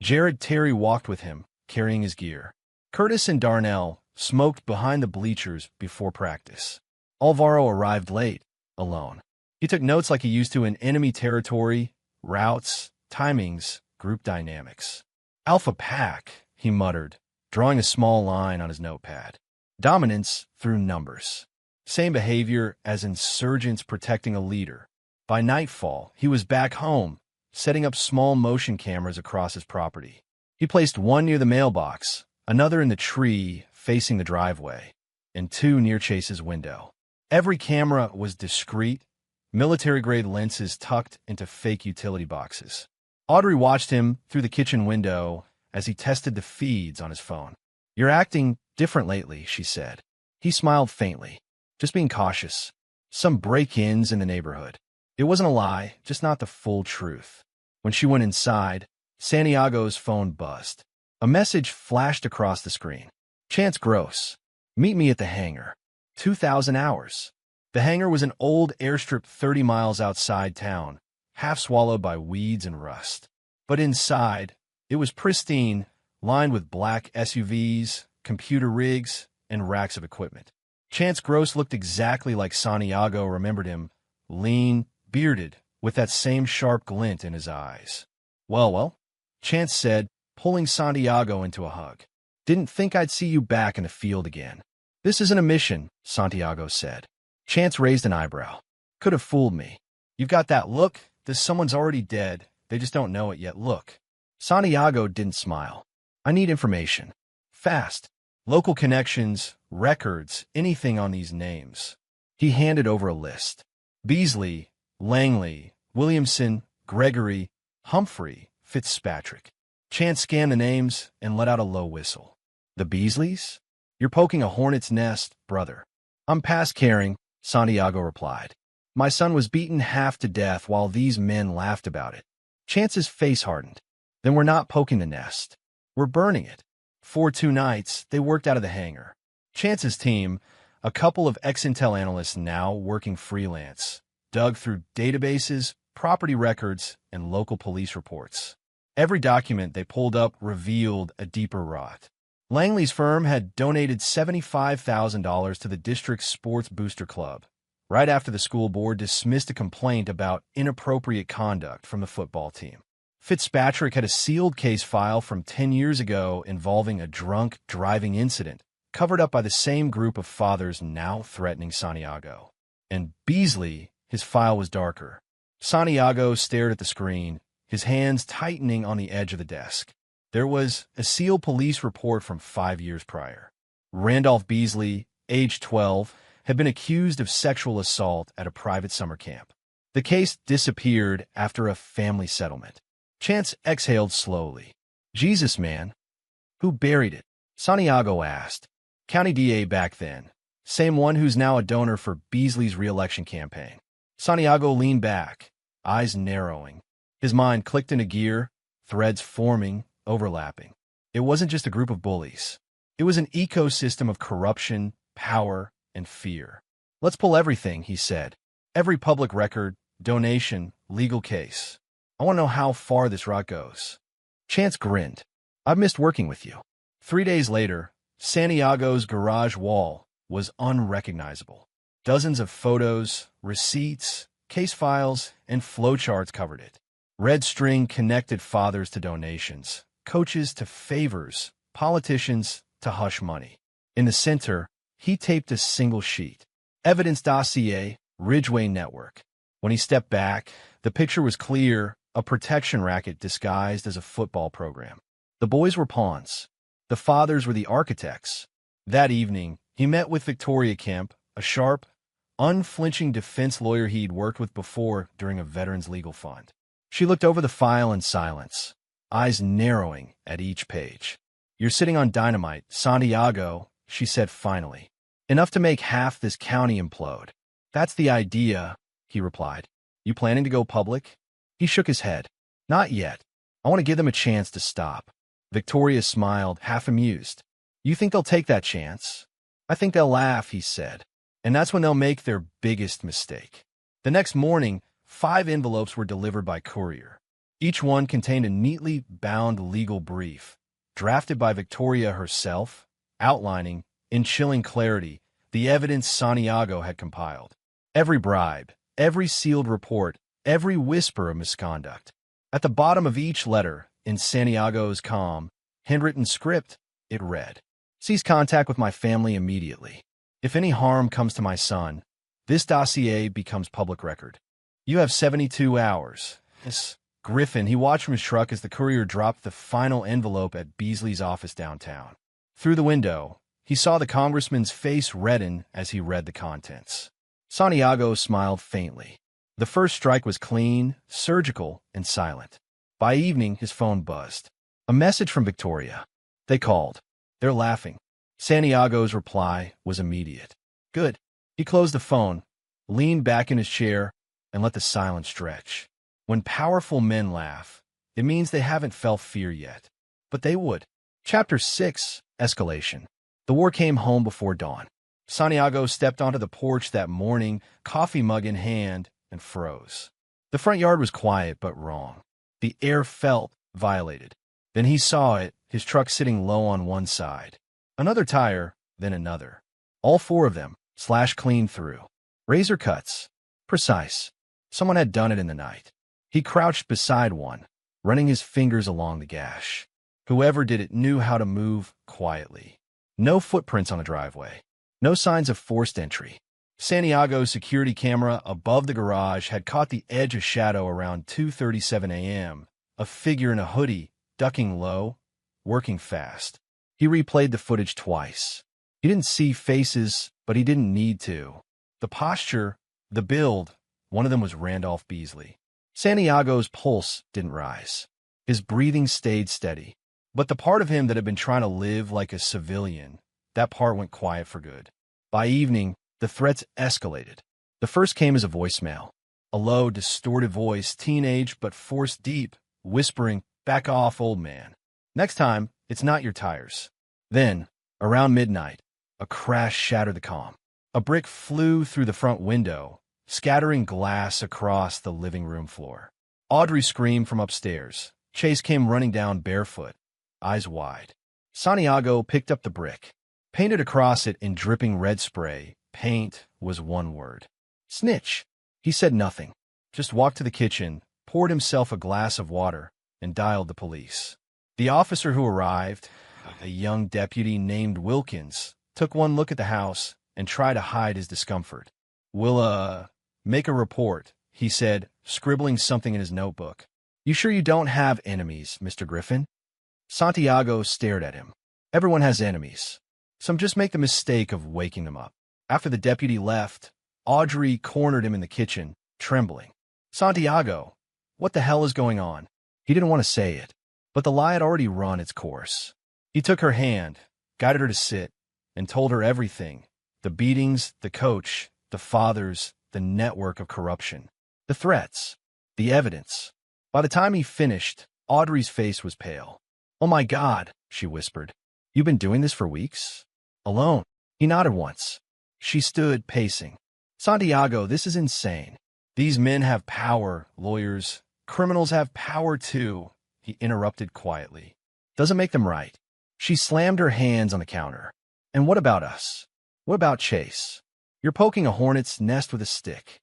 Jared Terry walked with him, carrying his gear. Curtis and Darnell smoked behind the bleachers before practice. Alvaro arrived late, alone. He took notes like he used to in enemy territory, routes, timings, group dynamics. Alpha Pack, he muttered, drawing a small line on his notepad. Dominance through numbers. Same behavior as insurgents protecting a leader. By nightfall, he was back home, setting up small motion cameras across his property. He placed one near the mailbox, another in the tree facing the driveway, and 2 near Chase's window. Every camera was discreet, military-grade lenses tucked into fake utility boxes. Audrey watched him through the kitchen window as he tested the feeds on his phone. "You're acting different lately," she said. He smiled faintly. "Just being cautious. Some break-ins in the neighborhood." It wasn't a lie, just not the full truth. When she went inside, Santiago's phone buzzed. A message flashed across the screen. "Chance Gross. Meet me at the hangar. 2,000 hours." The hangar was an old airstrip 30 miles outside town, half swallowed by weeds and rust. But inside, it was pristine, lined with black SUVs, computer rigs, and racks of equipment. Chance Gross looked exactly like Santiago remembered him, lean, bearded, with that same sharp glint in his eyes. Well, Chance said, pulling Santiago into a hug. "Didn't think I'd see you back in the field again." "This isn't a mission," Santiago said. Chance raised an eyebrow. "Could have fooled me. You've got that look, that someone's already dead, they just don't know it yet look." Santiago didn't smile. "I need information. Fast. Local connections, records, anything on these names." He handed over a list. Beasley, Langley, Williamson, Gregory, Humphrey, Fitzpatrick. Chance scanned the names and let out a low whistle. "The Beasleys? You're poking a hornet's nest, brother." "I'm past caring," Santiago replied. "My son was beaten half to death while these men laughed about it." Chance's face hardened. "Then we're not poking the nest. We're burning it." For 2 nights, they worked out of the hangar. Chance's team, a couple of ex-Intel analysts now working freelance, dug through databases, property records, and local police reports. Every document they pulled up revealed a deeper rot. Langley's firm had donated $75,000 to the district's sports booster club, right after the school board dismissed a complaint about inappropriate conduct from the football team. Fitzpatrick had a sealed case file from 10 years ago involving a drunk driving incident, covered up by the same group of fathers now threatening Santiago. And Beasley, his file was darker. Santiago stared at the screen, his hands tightening on the edge of the desk. There was a sealed police report from 5 years prior. Randolph Beasley, age 12, had been accused of sexual assault at a private summer camp. The case disappeared after a family settlement. Chance exhaled slowly. "Jesus, man. Who buried it?" Santiago asked. "County DA back then. Same one who's now a donor for Beasley's re-election campaign." Santiago leaned back, eyes narrowing. His mind clicked into gear, threads forming, overlapping. It wasn't just a group of bullies. It was an ecosystem of corruption, power, and fear. "Let's pull everything," he said. "Every public record, donation, legal case. I want to know how far this rot goes." Chance grinned. "I've missed working with you." 3 days later, Santiago's garage wall was unrecognizable. Dozens of photos, receipts, case files, and flowcharts covered it. Red string connected fathers to donations, coaches to favors, politicians to hush money. In the center, he taped a single sheet. Evidence dossier, Ridgeway Network. When he stepped back, the picture was clear, a protection racket disguised as a football program. The boys were pawns. The fathers were the architects. That evening, he met with Victoria Kemp, a sharp, unflinching defense lawyer he'd worked with before during a veterans legal fund. She looked over the file in silence, eyes narrowing at each page. "You're sitting on dynamite, Santiago," she said finally. "Enough to make half this county implode." "That's the idea," he replied. "You planning to go public?" He shook his head. "Not yet. I want to give them a chance to stop." Victoria smiled, half amused. "You think they'll take that chance?" "I think they'll laugh," he said. "And that's when they'll make their biggest mistake." The next morning, 5 envelopes were delivered by courier. Each one contained a neatly bound legal brief, drafted by Victoria herself, outlining, in chilling clarity, the evidence Santiago had compiled. Every bribe, every sealed report, every whisper of misconduct. At the bottom of each letter, in Santiago's calm, handwritten script, it read, "Cease contact with my family immediately. If any harm comes to my son, this dossier becomes public record. You have 72 hours. Miss Griffin," he watched from his truck as the courier dropped the final envelope at Beasley's office downtown. Through the window, he saw the congressman's face redden as he read the contents. Santiago smiled faintly. The first strike was clean, surgical, and silent. By evening, his phone buzzed. A message from Victoria. They called. They're laughing. Santiago's reply was immediate. Good. He closed the phone, leaned back in his chair, and let the silence stretch. When powerful men laugh, it means they haven't felt fear yet. But they would. Chapter 6, Escalation. The war came home before dawn. Santiago stepped onto the porch that morning, coffee mug in hand, and froze. The front yard was quiet but wrong. The air felt violated. Then he saw it, his truck sitting low on one side. Another tire, then another. All four of them, slashed clean through. Razor cuts. Precise. Someone had done it in the night. He crouched beside one, running his fingers along the gash. Whoever did it knew how to move quietly. No footprints on the driveway. No signs of forced entry. Santiago's security camera above the garage had caught the edge of shadow around 2:37 a.m., a figure in a hoodie, ducking low, working fast. He replayed the footage twice. He didn't see faces, but he didn't need to. The posture, the build, one of them was Randolph Beasley. Santiago's pulse didn't rise. His breathing stayed steady. But the part of him that had been trying to live like a civilian, that part went quiet for good. By evening, the threats escalated. The first came as a voicemail. A low, distorted voice, teenage but forced deep, whispering, "Back off, old man." Next time, "It's not your tires." Then, around midnight, a crash shattered the calm. A brick flew through the front window, scattering glass across the living room floor. Audrey screamed from upstairs. Chase came running down barefoot, eyes wide. Santiago picked up the brick. Painted across it in dripping red spray, paint was one word. Snitch. He said nothing, just walked to the kitchen, poured himself a glass of water, and dialed the police. The officer who arrived, a young deputy named Wilkins, took one look at the house and tried to hide his discomfort. "We'll, make a report," he said, scribbling something in his notebook. "You sure you don't have enemies, Mr. Griffin?" Santiago stared at him. Everyone has enemies. Some just make the mistake of waking them up. After the deputy left, Audrey cornered him in the kitchen, trembling. "Santiago, what the hell is going on?" He didn't want to say it, but the lie had already run its course. He took her hand, guided her to sit, and told her everything. The beatings, the coach, the fathers, the network of corruption, the threats, the evidence. By the time he finished, Audrey's face was pale. "Oh my God," she whispered. "You've been doing this for weeks? Alone?" He nodded once. She stood, pacing. "Santiago, this is insane. These men have power, lawyers. Criminals have power too," he interrupted quietly. "Doesn't make them right." She slammed her hands on the counter. "And what about us? What about Chase? You're poking a hornet's nest with a stick."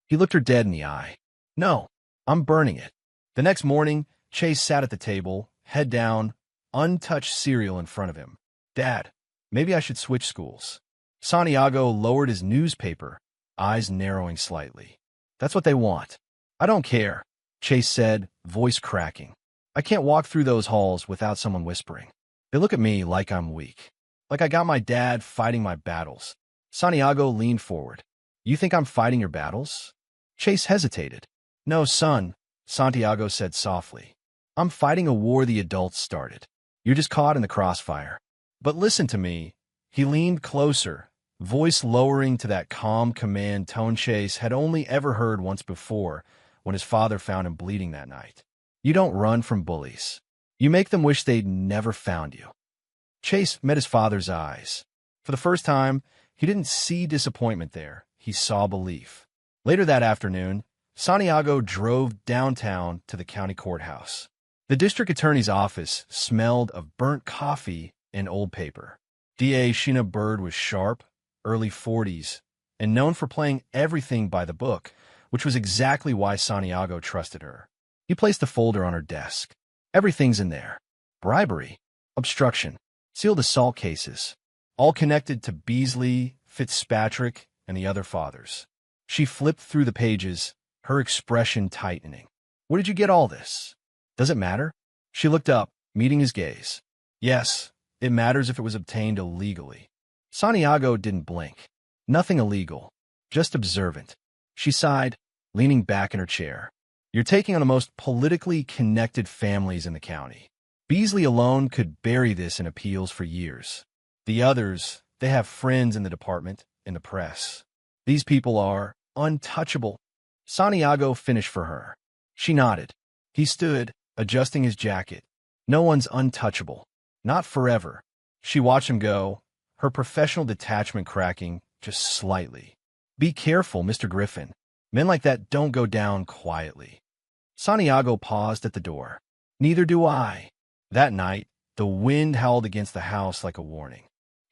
He looked her dead in the eye. "No, I'm burning it." The next morning, Chase sat at the table, head down, untouched cereal in front of him. "Dad, maybe I should switch schools." Santiago lowered his newspaper, eyes narrowing slightly. "That's what they want." "I don't care," Chase said, voice cracking. "I can't walk through those halls without someone whispering. They look at me like I'm weak. Like I got my dad fighting my battles." Santiago leaned forward. "You think I'm fighting your battles?" Chase hesitated. "No, son," Santiago said softly. "I'm fighting a war the adults started. You're just caught in the crossfire. But listen to me." He leaned closer, voice lowering to that calm command tone Chase had only ever heard once before when his father found him bleeding that night. "You don't run from bullies. You make them wish they'd never found you." Chase met his father's eyes. For the first time, he didn't see disappointment there. He saw belief. Later that afternoon, Santiago drove downtown to the county courthouse. The district attorney's office smelled of burnt coffee and old paper. DA Sheena Bird was sharp, early 40s, and known for playing everything by the book, which was exactly why Santiago trusted her. He placed the folder on her desk. Everything's in there. Bribery, obstruction, sealed assault cases, all connected to Beasley, Fitzpatrick, and the other fathers. She flipped through the pages, her expression tightening. "Where did you get all this? Does it matter?" She looked up, meeting his gaze. "Yes, it matters if it was obtained illegally." Santiago didn't blink. Nothing illegal, just observant. She sighed. leaning back in her chair. You're taking on the most politically connected families in the county. Beasley alone could bury this in appeals for years. The others, they have friends in the department, in the press. These people are untouchable. Santiago finished for her. She nodded. He stood, adjusting his jacket. No one's untouchable. Not forever. She watched him go, her professional detachment cracking just slightly. Be careful, Mr. Griffin. Men like that don't go down quietly. Santiago paused at the door. Neither do I. That night, the wind howled against the house like a warning.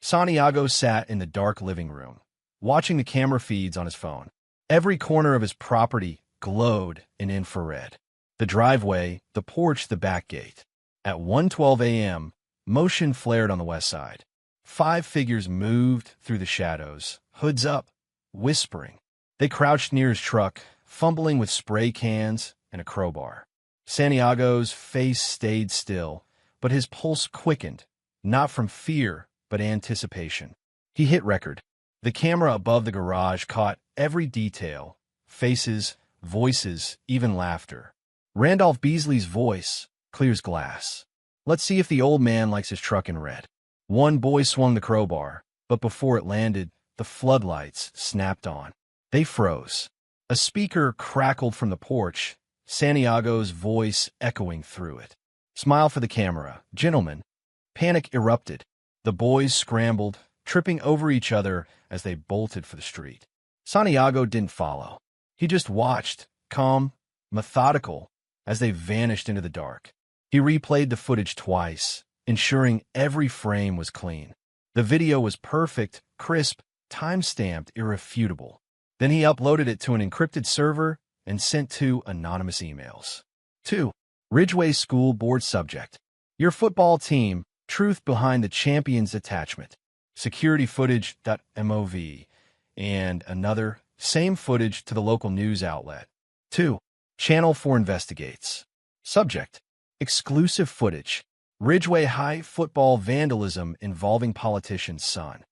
Santiago sat in the dark living room, watching the camera feeds on his phone. Every corner of his property glowed in infrared. The driveway, the porch, the back gate. At 1:12 a.m., motion flared on the west side. 5 figures moved through the shadows, hoods up, whispering. They crouched near his truck, fumbling with spray cans and a crowbar. Santiago's face stayed still, but his pulse quickened, not from fear, but anticipation. He hit record. The camera above the garage caught every detail, faces, voices, even laughter. Randolph Beasley's voice, clear as glass. Let's see if the old man likes his truck in red. One boy swung the crowbar, but before it landed, the floodlights snapped on. They froze. A speaker crackled from the porch, Santiago's voice echoing through it. Smile for the camera, gentlemen. Panic erupted. The boys scrambled, tripping over each other as they bolted for the street. Santiago didn't follow. He just watched, calm, methodical, as they vanished into the dark. He replayed the footage twice, ensuring every frame was clean. The video was perfect, crisp, time-stamped, irrefutable. Then he uploaded it to an encrypted server and sent 2 anonymous emails. 2. Ridgeway School Board Subject. Your football team, truth behind the champion's attachment. Security footage.mov. And another, same footage to the local news outlet. 2. Channel 4 investigates. Subject. Exclusive footage. Ridgeway High football vandalism involving politician's son.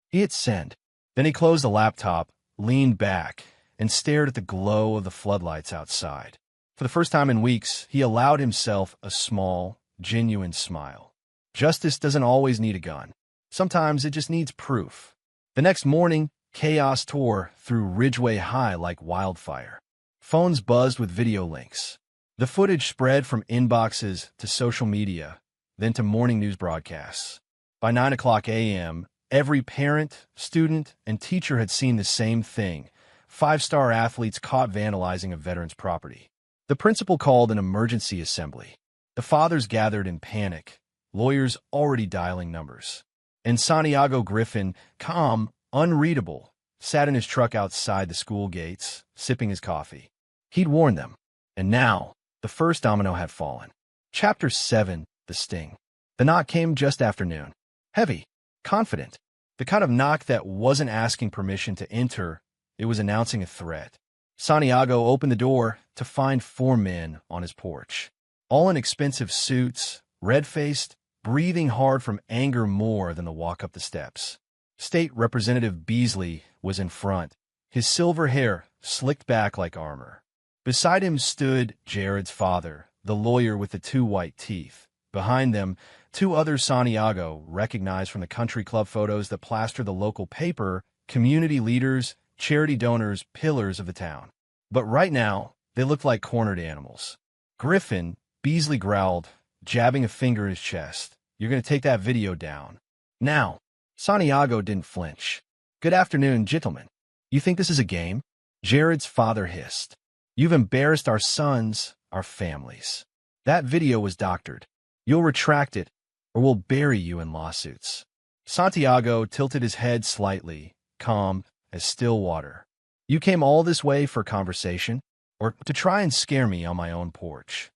He hit send. Then he closed the laptop, leaned back, and stared at the glow of the floodlights outside. For the first time in weeks, he allowed himself a small, genuine smile. Justice doesn't always need a gun. Sometimes it just needs proof. The next morning, chaos tore through Ridgeway High like wildfire. Phones buzzed with video links. The footage spread from inboxes to social media, then to morning news broadcasts. By 9:00 a.m., every parent, student, and teacher had seen the same thing: 5-star athletes caught vandalizing a veteran's property. The principal called an emergency assembly. The fathers gathered in panic, lawyers already dialing numbers. And Santiago Griffin, calm, unreadable, sat in his truck outside the school gates, sipping his coffee. He'd warned them. And now, the first domino had fallen. Chapter 7, The Sting. The knock came just after noon. Heavy, confident. The kind of knock that wasn't asking permission to enter, it was announcing a threat. Santiago opened the door to find 4 men on his porch. All in expensive suits, red-faced, breathing hard from anger more than the walk up the steps. State Representative Beasley was in front, his silver hair slicked back like armor. Beside him stood Jared's father, the lawyer with the 2 white teeth. Behind them, 2 others Santiago recognized from the country club photos that plastered the local paper, community leaders, charity donors, pillars of the town. But right now, they looked like cornered animals. Griffin, Beasley growled, jabbing a finger in his chest. You're going to take that video down. Now. Santiago didn't flinch. Good afternoon, gentlemen. You think this is a game? Jared's father hissed. You've embarrassed our sons, our families. That video was doctored. You'll retract it, or we'll bury you in lawsuits. Santiago tilted his head slightly, calm as still water. You came all this way for conversation, or to try and scare me on my own porch?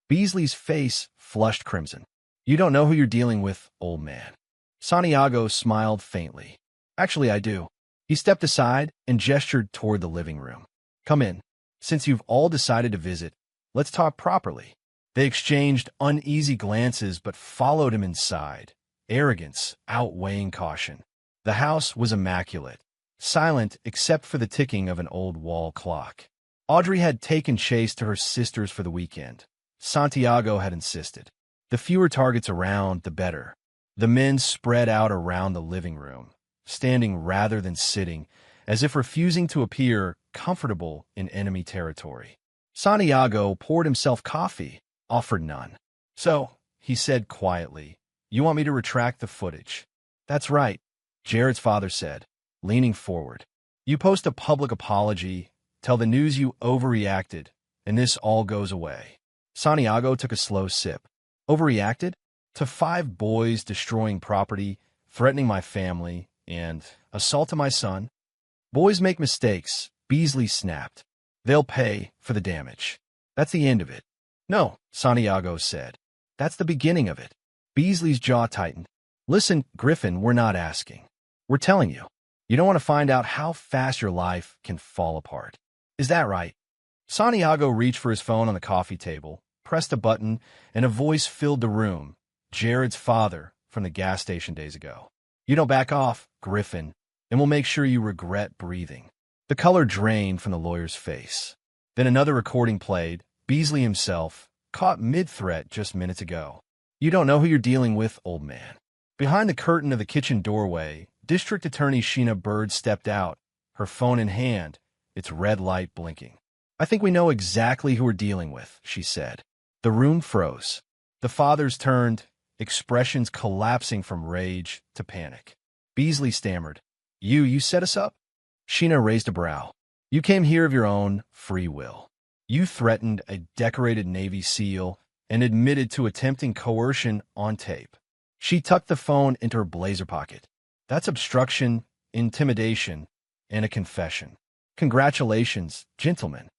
Beasley's face flushed crimson. You don't know who you're dealing with, old man. Santiago smiled faintly. Actually, I do. He stepped aside and gestured toward the living room. Come in. Since you've all decided to visit, let's talk properly. They exchanged uneasy glances but followed him inside, arrogance outweighing caution. The house was immaculate, silent except for the ticking of an old wall clock. Audrey had taken Chase to her sister's for the weekend. Santiago had insisted. The fewer targets around, the better. The men spread out around the living room, standing rather than sitting, as if refusing to appear comfortable in enemy territory. Santiago poured himself coffee, offered none. "So," he said quietly, "you want me to retract the footage?" "That's right," Jared's father said, leaning forward. "You post a public apology, tell the news you overreacted, and this all goes away." Santiago took a slow sip. "Overreacted? To 5 boys destroying property, threatening my family, and assaulting my son? Boys make mistakes," Beasley snapped. "They'll pay for the damage. That's the end of it." "No," Santiago said. "That's the beginning of it." Beasley's jaw tightened. "Listen, Griffin, we're not asking. We're telling you. You don't want to find out how fast your life can fall apart. Is that right?" Santiago reached for his phone on the coffee table, pressed a button, and a voice filled the room. Jared's father from the gas station days ago. "You don't back off, Griffin, and we'll make sure you regret breathing." The color drained from the lawyer's face. Then another recording played, Beasley himself, caught mid-threat just minutes ago. "You don't know who you're dealing with, old man." Behind the curtain of the kitchen doorway, District Attorney Sheena Bird stepped out, her phone in hand, its red light blinking. "I think we know exactly who we're dealing with," she said. The room froze. The fathers turned, expressions collapsing from rage to panic. Beasley stammered, You set us up?" Sheena raised a brow. "You came here of your own free will. You threatened a decorated Navy SEAL and admitted to attempting coercion on tape." She tucked the phone into her blazer pocket. "That's obstruction, intimidation, and a confession. Congratulations, gentlemen."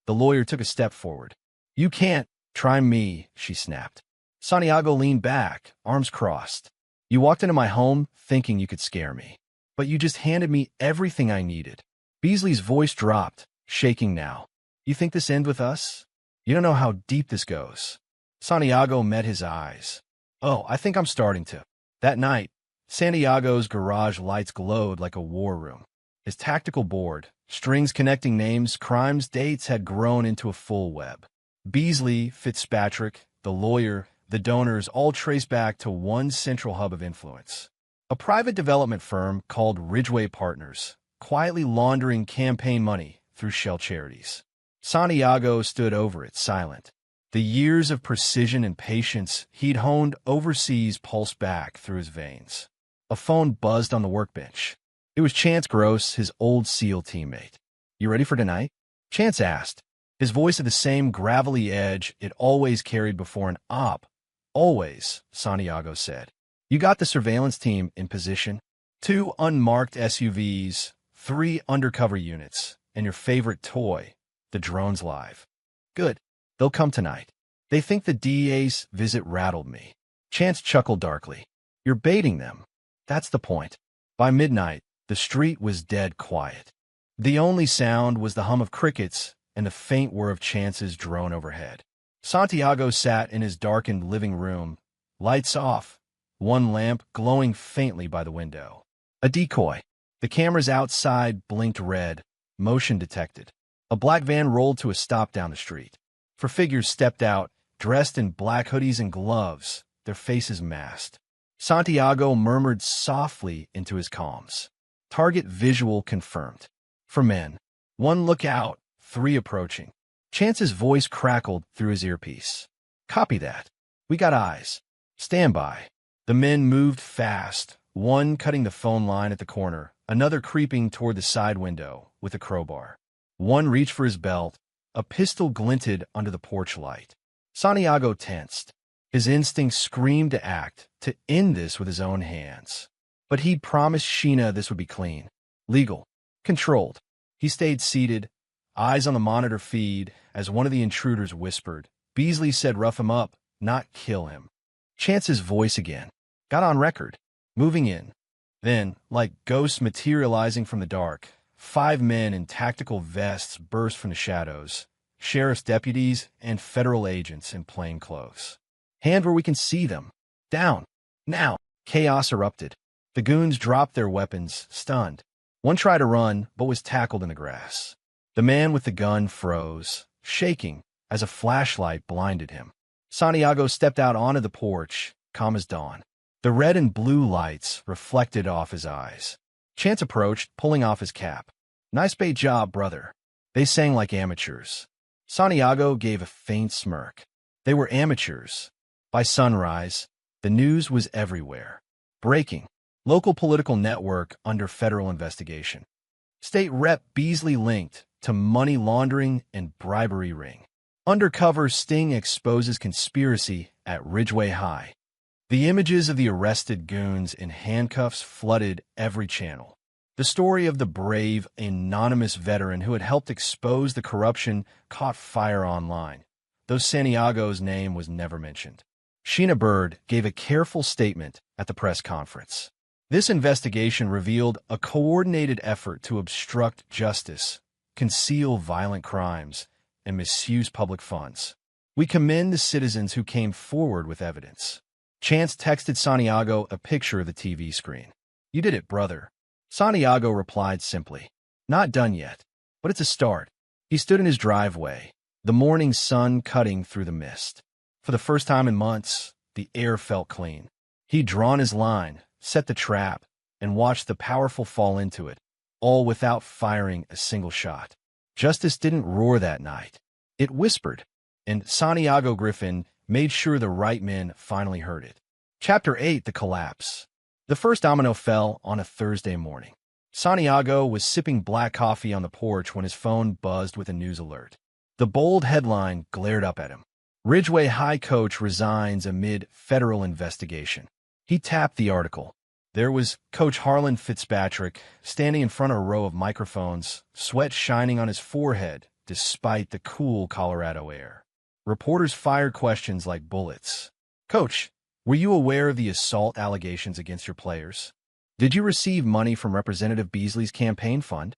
The lawyer took a step forward. "You can't try me," she snapped. Santiago leaned back, arms crossed. "You walked into my home thinking you could scare me, but you just handed me everything I needed." Beasley's voice dropped, shaking now. "You think this ends with us? You don't know how deep this goes." Santiago met his eyes. "Oh, I think I'm starting to." That night, Santiago's garage lights glowed like a war room. His tactical board, strings connecting names, crimes, dates had grown into a full web. Beasley, Fitzpatrick, the lawyer, the donors all traced back to one central hub of influence. A private development firm called Ridgeway Partners, quietly laundering campaign money through shell charities. Santiago stood over it, silent. The years of precision and patience he'd honed overseas pulsed back through his veins. A phone buzzed on the workbench. It was Chance Gross, his old SEAL teammate. "You ready for tonight?" Chance asked. His voice had the same gravelly edge it always carried before an op. "Always," Santiago said. "You got the surveillance team in position? 2 unmarked SUVs, 3 undercover units, and your favorite toy, the drone's live." "Good. They'll come tonight. They think the DA's visit rattled me." Chance chuckled darkly. "You're baiting them. That's the point." By midnight, the street was dead quiet. The only sound was the hum of crickets and the faint whir of Chance's drone overhead. Santiago sat in his darkened living room, lights off, one lamp glowing faintly by the window. A decoy. The cameras outside blinked red, motion detected. A black van rolled to a stop down the street. 4 figures stepped out, dressed in black hoodies and gloves, their faces masked. Santiago murmured softly into his comms. Target visual confirmed. 4 men. 1 look out, 3 approaching. Chance's voice crackled through his earpiece. "Copy that. We got eyes. Stand by." The men moved fast, one cutting the phone line at the corner, another creeping toward the side window with a crowbar. One reached for his belt. A pistol glinted under the porch light. Santiago tensed. His instincts screamed to act, to end this with his own hands. But he'd promised Sheena this would be clean, legal, controlled. He stayed seated, eyes on the monitor feed, as one of the intruders whispered. Beasley said rough him up, not kill him. Chance's voice again. Got on record. Moving in. Then, like ghosts materializing from the dark, 5 men in tactical vests burst from the shadows, sheriff's deputies and federal agents in plain clothes. "Hand where we can see them. Down. Now." Chaos erupted. The goons dropped their weapons, stunned. One tried to run, but was tackled in the grass. The man with the gun froze, shaking, as a flashlight blinded him. Santiago stepped out onto the porch, calm as dawn. The red and blue lights reflected off his eyes. Chance approached, pulling off his cap. "Nice bait job, brother." They sang like amateurs. Santiago gave a faint smirk. They were amateurs. By sunrise, the news was everywhere. Breaking. Local political network under federal investigation. State Rep Beasley linked to money laundering and bribery ring. Undercover sting exposes conspiracy at Ridgeway High. The images of the arrested goons in handcuffs flooded every channel. The story of the brave, anonymous veteran who had helped expose the corruption caught fire online, though Santiago's name was never mentioned. Sheena Bird gave a careful statement at the press conference. This investigation revealed a coordinated effort to obstruct justice, conceal violent crimes, and misuse public funds. "We commend the citizens who came forward with evidence." Chance texted Santiago a picture of the TV screen. "You did it, brother." Santiago replied simply, "Not done yet, but it's a start." He stood in his driveway, the morning sun cutting through the mist. For the first time in months, the air felt clean. He'd drawn his line, set the trap, and watched the powerful fall into it, all without firing a single shot. Justice didn't roar that night. It whispered, and Santiago Griffin made sure the right men finally heard it. Chapter 8: The Collapse. The first domino fell on a Thursday morning. Santiago was sipping black coffee on the porch when his phone buzzed with a news alert. The bold headline glared up at him. "Ridgeway High coach resigns amid federal investigation." He tapped the article. There was Coach Harlan Fitzpatrick standing in front of a row of microphones, sweat shining on his forehead despite the cool Colorado air. Reporters fired questions like bullets. "Coach, were you aware of the assault allegations against your players? Did you receive money from Representative Beasley's campaign fund?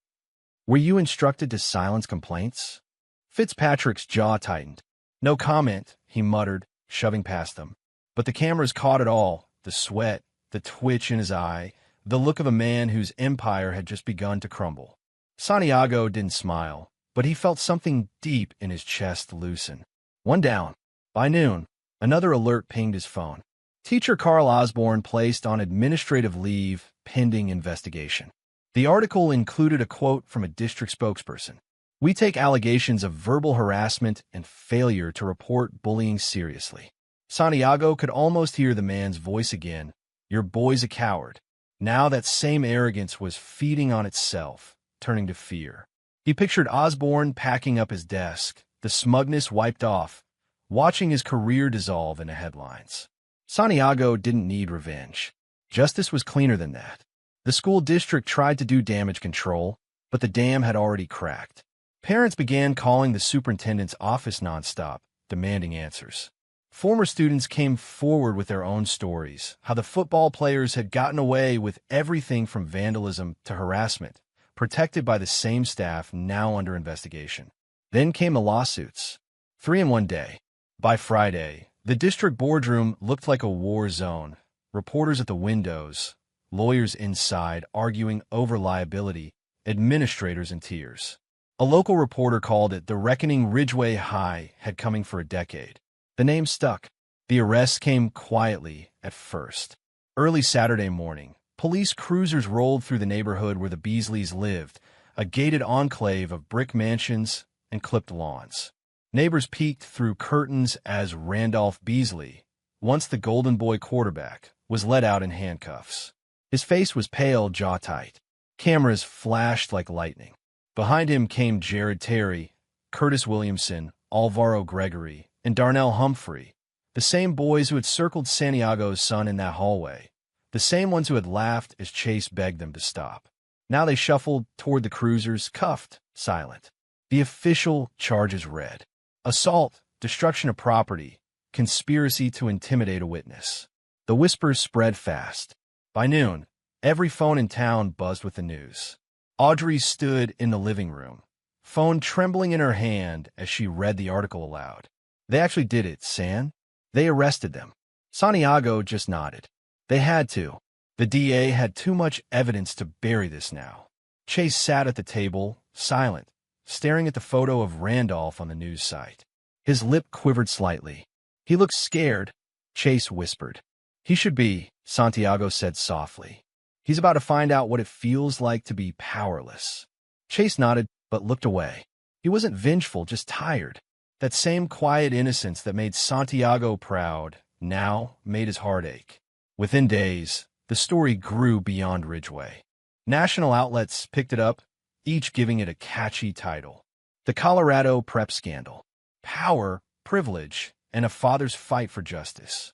Were you instructed to silence complaints?" Fitzpatrick's jaw tightened. "No comment," he muttered, shoving past them. But the cameras caught it all, the sweat, the twitch in his eye, the look of a man whose empire had just begun to crumble. Santiago didn't smile, but he felt something deep in his chest loosen. One down. By noon, another alert pinged his phone. Teacher Carl Osborne placed on administrative leave pending investigation. The article included a quote from a district spokesperson. "We take allegations of verbal harassment and failure to report bullying seriously." Santiago could almost hear the man's voice again. "Your boy's a coward." Now that same arrogance was feeding on itself, turning to fear. He pictured Osborne packing up his desk, the smugness wiped off, watching his career dissolve into headlines. Santiago didn't need revenge. Justice was cleaner than that. The school district tried to do damage control, but the dam had already cracked. Parents began calling the superintendent's office nonstop, demanding answers. Former students came forward with their own stories, how the football players had gotten away with everything from vandalism to harassment, protected by the same staff now under investigation. Then came the lawsuits. 3 in one day. By Friday, the district boardroom looked like a war zone. Reporters at the windows, lawyers inside arguing over liability, administrators in tears. A local reporter called it the reckoning Ridgeway High had coming for a decade. The name stuck. The arrests came quietly at first. Early Saturday morning, police cruisers rolled through the neighborhood where the Beasleys lived, a gated enclave of brick mansions and clipped lawns. Neighbors peeked through curtains as Randolph Beasley, once the Golden Boy quarterback, was led out in handcuffs. His face was pale, jaw tight. Cameras flashed like lightning. Behind him came Jared Terry, Curtis Williamson, Alvaro Gregory, and Darnell Humphrey, the same boys who had circled Santiago's son in that hallway, the same ones who had laughed as Chase begged them to stop. Now they shuffled toward the cruisers, cuffed, silent. The official charges read: assault, destruction of property, conspiracy to intimidate a witness. The whispers spread fast. By noon, every phone in town buzzed with the news. Audrey stood in the living room, phone trembling in her hand as she read the article aloud. "They actually did it, San. They arrested them." Santiago just nodded. They had to. The DA had too much evidence to bury this now. Chase sat at the table, silent, staring at the photo of Randolph on the news site. His lip quivered slightly. He looked scared, Chase whispered. He should be, Santiago said softly. He's about to find out what it feels like to be powerless. Chase nodded, but looked away. He wasn't vengeful, just tired. That same quiet innocence that made Santiago proud now made his heart ache. Within days, the story grew beyond Ridgeway. National outlets picked it up, each giving it a catchy title. The Colorado Prep Scandal. Power, privilege, and a father's fight for justice.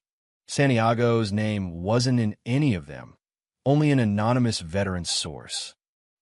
Santiago's name wasn't in any of them, only an anonymous veteran's source.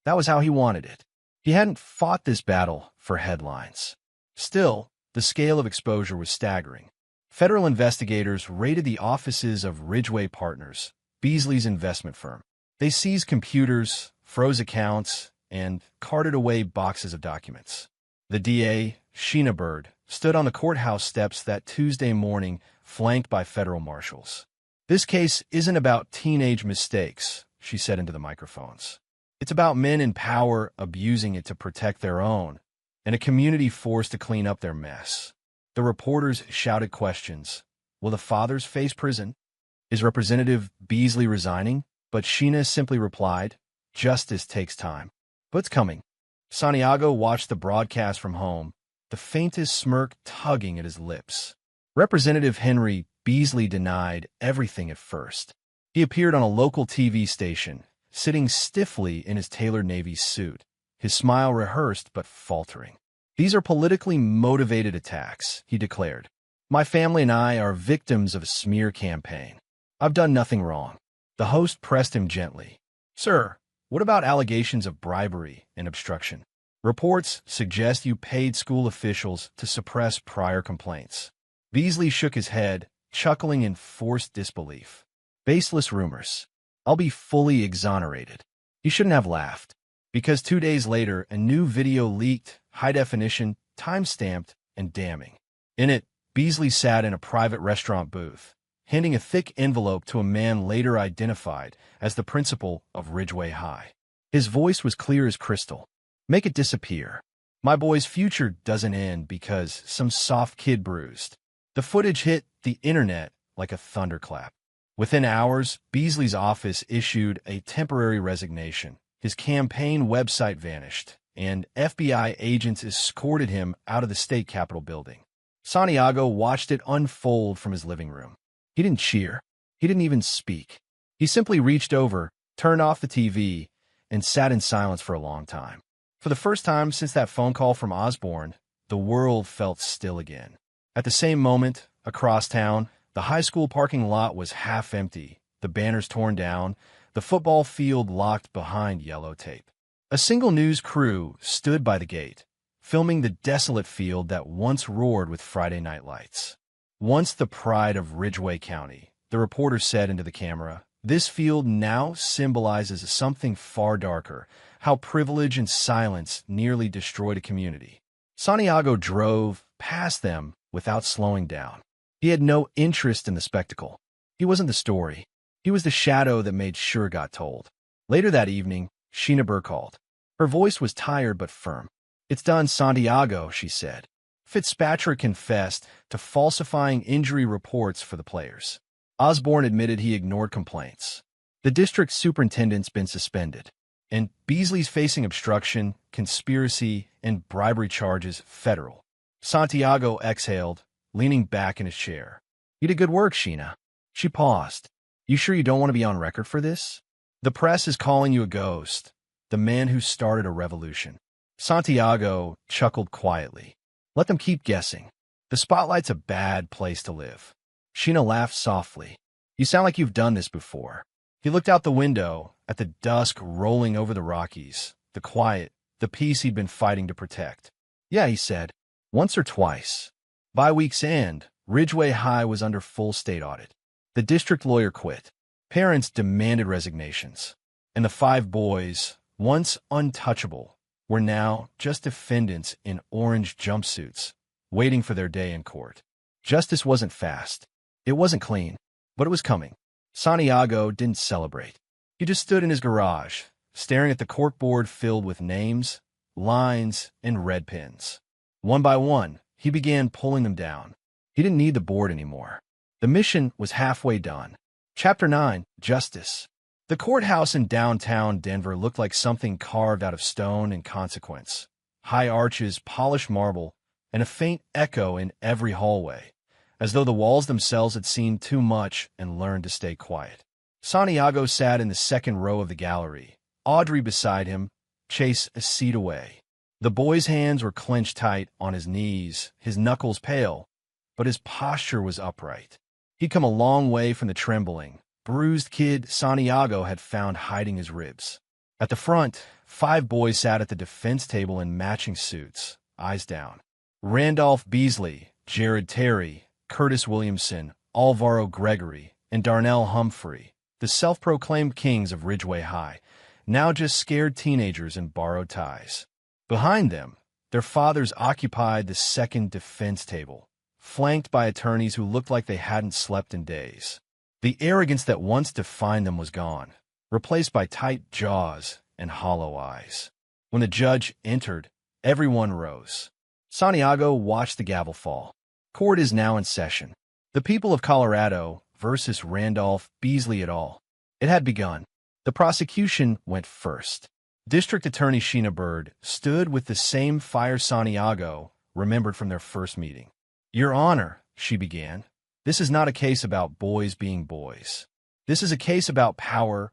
That was how he wanted it. He hadn't fought this battle for headlines. Still, the scale of exposure was staggering. Federal investigators raided the offices of Ridgeway Partners, Beasley's investment firm. They seized computers, froze accounts, and carted away boxes of documents. The DA, Sheena Bird, stood on the courthouse steps that Tuesday morning, flanked by federal marshals. This case isn't about teenage mistakes, she said into the microphones. It's about men in power abusing it to protect their own, and a community forced to clean up their mess. The reporters shouted questions. Will the fathers face prison? Is Representative Beasley resigning? But Sheena simply replied, justice takes time. But it's coming. Santiago watched the broadcast from home, the faintest smirk tugging at his lips. Representative Henry Beasley denied everything at first. He appeared on a local TV station, sitting stiffly in his tailored Navy suit, his smile rehearsed but faltering. These are politically motivated attacks, he declared. My family and I are victims of a smear campaign. I've done nothing wrong. The host pressed him gently. Sir, what about allegations of bribery and obstruction? Reports suggest you paid school officials to suppress prior complaints. Beasley shook his head, chuckling in forced disbelief. Baseless rumors. I'll be fully exonerated. He shouldn't have laughed, because 2 days later, a new video leaked, high definition, time-stamped, and damning. In it, Beasley sat in a private restaurant booth, handing a thick envelope to a man later identified as the principal of Ridgeway High. His voice was clear as crystal. Make it disappear. My boy's future doesn't end because some soft kid bruised. The footage hit the internet like a thunderclap. Within hours, Beasley's office issued a temporary resignation. His campaign website vanished, and FBI agents escorted him out of the state capitol building. Santiago watched it unfold from his living room. He didn't cheer. He didn't even speak. He simply reached over, turned off the TV, and sat in silence for a long time. For the first time since that phone call from Osborne, the world felt still again. At the same moment, across town, the high school parking lot was half empty, the banners torn down, the football field locked behind yellow tape. A single news crew stood by the gate, filming the desolate field that once roared with Friday night lights. Once the pride of Ridgeway County, the reporter said into the camera, this field now symbolizes something far darker, how privilege and silence nearly destroyed a community. Santiago drove past them without slowing down. He had no interest in the spectacle. He wasn't the story. He was the shadow that made sure got told. Later that evening, Sheena Burr called. Her voice was tired but firm. It's done, Santiago, she said. Fitzpatrick confessed to falsifying injury reports for the players. Osborne admitted he ignored complaints. The district superintendent's been suspended, and Beasley's facing obstruction, conspiracy, and bribery charges federal. Santiago exhaled, leaning back in his chair. You did good work, Sheena. She paused. You sure you don't want to be on record for this? The press is calling you a ghost, the man who started a revolution. Santiago chuckled quietly. Let them keep guessing. The spotlight's a bad place to live. Sheena laughed softly. You sound like you've done this before. He looked out the window at the dusk rolling over the Rockies, the quiet, the peace he'd been fighting to protect. Yeah, he said. Once or twice. By week's end, Ridgeway High was under full state audit. The district lawyer quit. Parents demanded resignations. And the 5 boys, once untouchable, were now just defendants in orange jumpsuits, waiting for their day in court. Justice wasn't fast. It wasn't clean, but it was coming. Santiago didn't celebrate. He just stood in his garage, staring at the corkboard filled with names, lines, and red pins. One by one, he began pulling them down. He didn't need the board anymore. The mission was halfway done. Chapter 9, Justice. The courthouse in downtown Denver looked like something carved out of stone and consequence. High arches, polished marble, and a faint echo in every hallway, as though the walls themselves had seen too much and learned to stay quiet. Santiago sat in the second row of the gallery, Audrey beside him, Chase a seat away. The boy's hands were clenched tight on his knees, his knuckles pale, but his posture was upright. He'd come a long way from the trembling, bruised kid Santiago had found hiding his ribs. At the front, 5 boys sat at the defense table in matching suits, eyes down. Randolph Beasley, Jared Terry, Curtis Williamson, Alvaro Gregory, and Darnell Humphrey, the self-proclaimed kings of Ridgeway High, now just scared teenagers in borrowed ties. Behind them, their fathers occupied the second defense table, flanked by attorneys who looked like they hadn't slept in days. The arrogance that once defined them was gone, replaced by tight jaws and hollow eyes. When the judge entered, everyone rose. Santiago watched the gavel fall. Court is now in session. The people of Colorado versus Randolph Beasley et al. It had begun. The prosecution went first. District Attorney Sheena Bird stood with the same fire Santiago remembered from their first meeting. "Your Honor," she began, "this is not a case about boys being boys. This is a case about power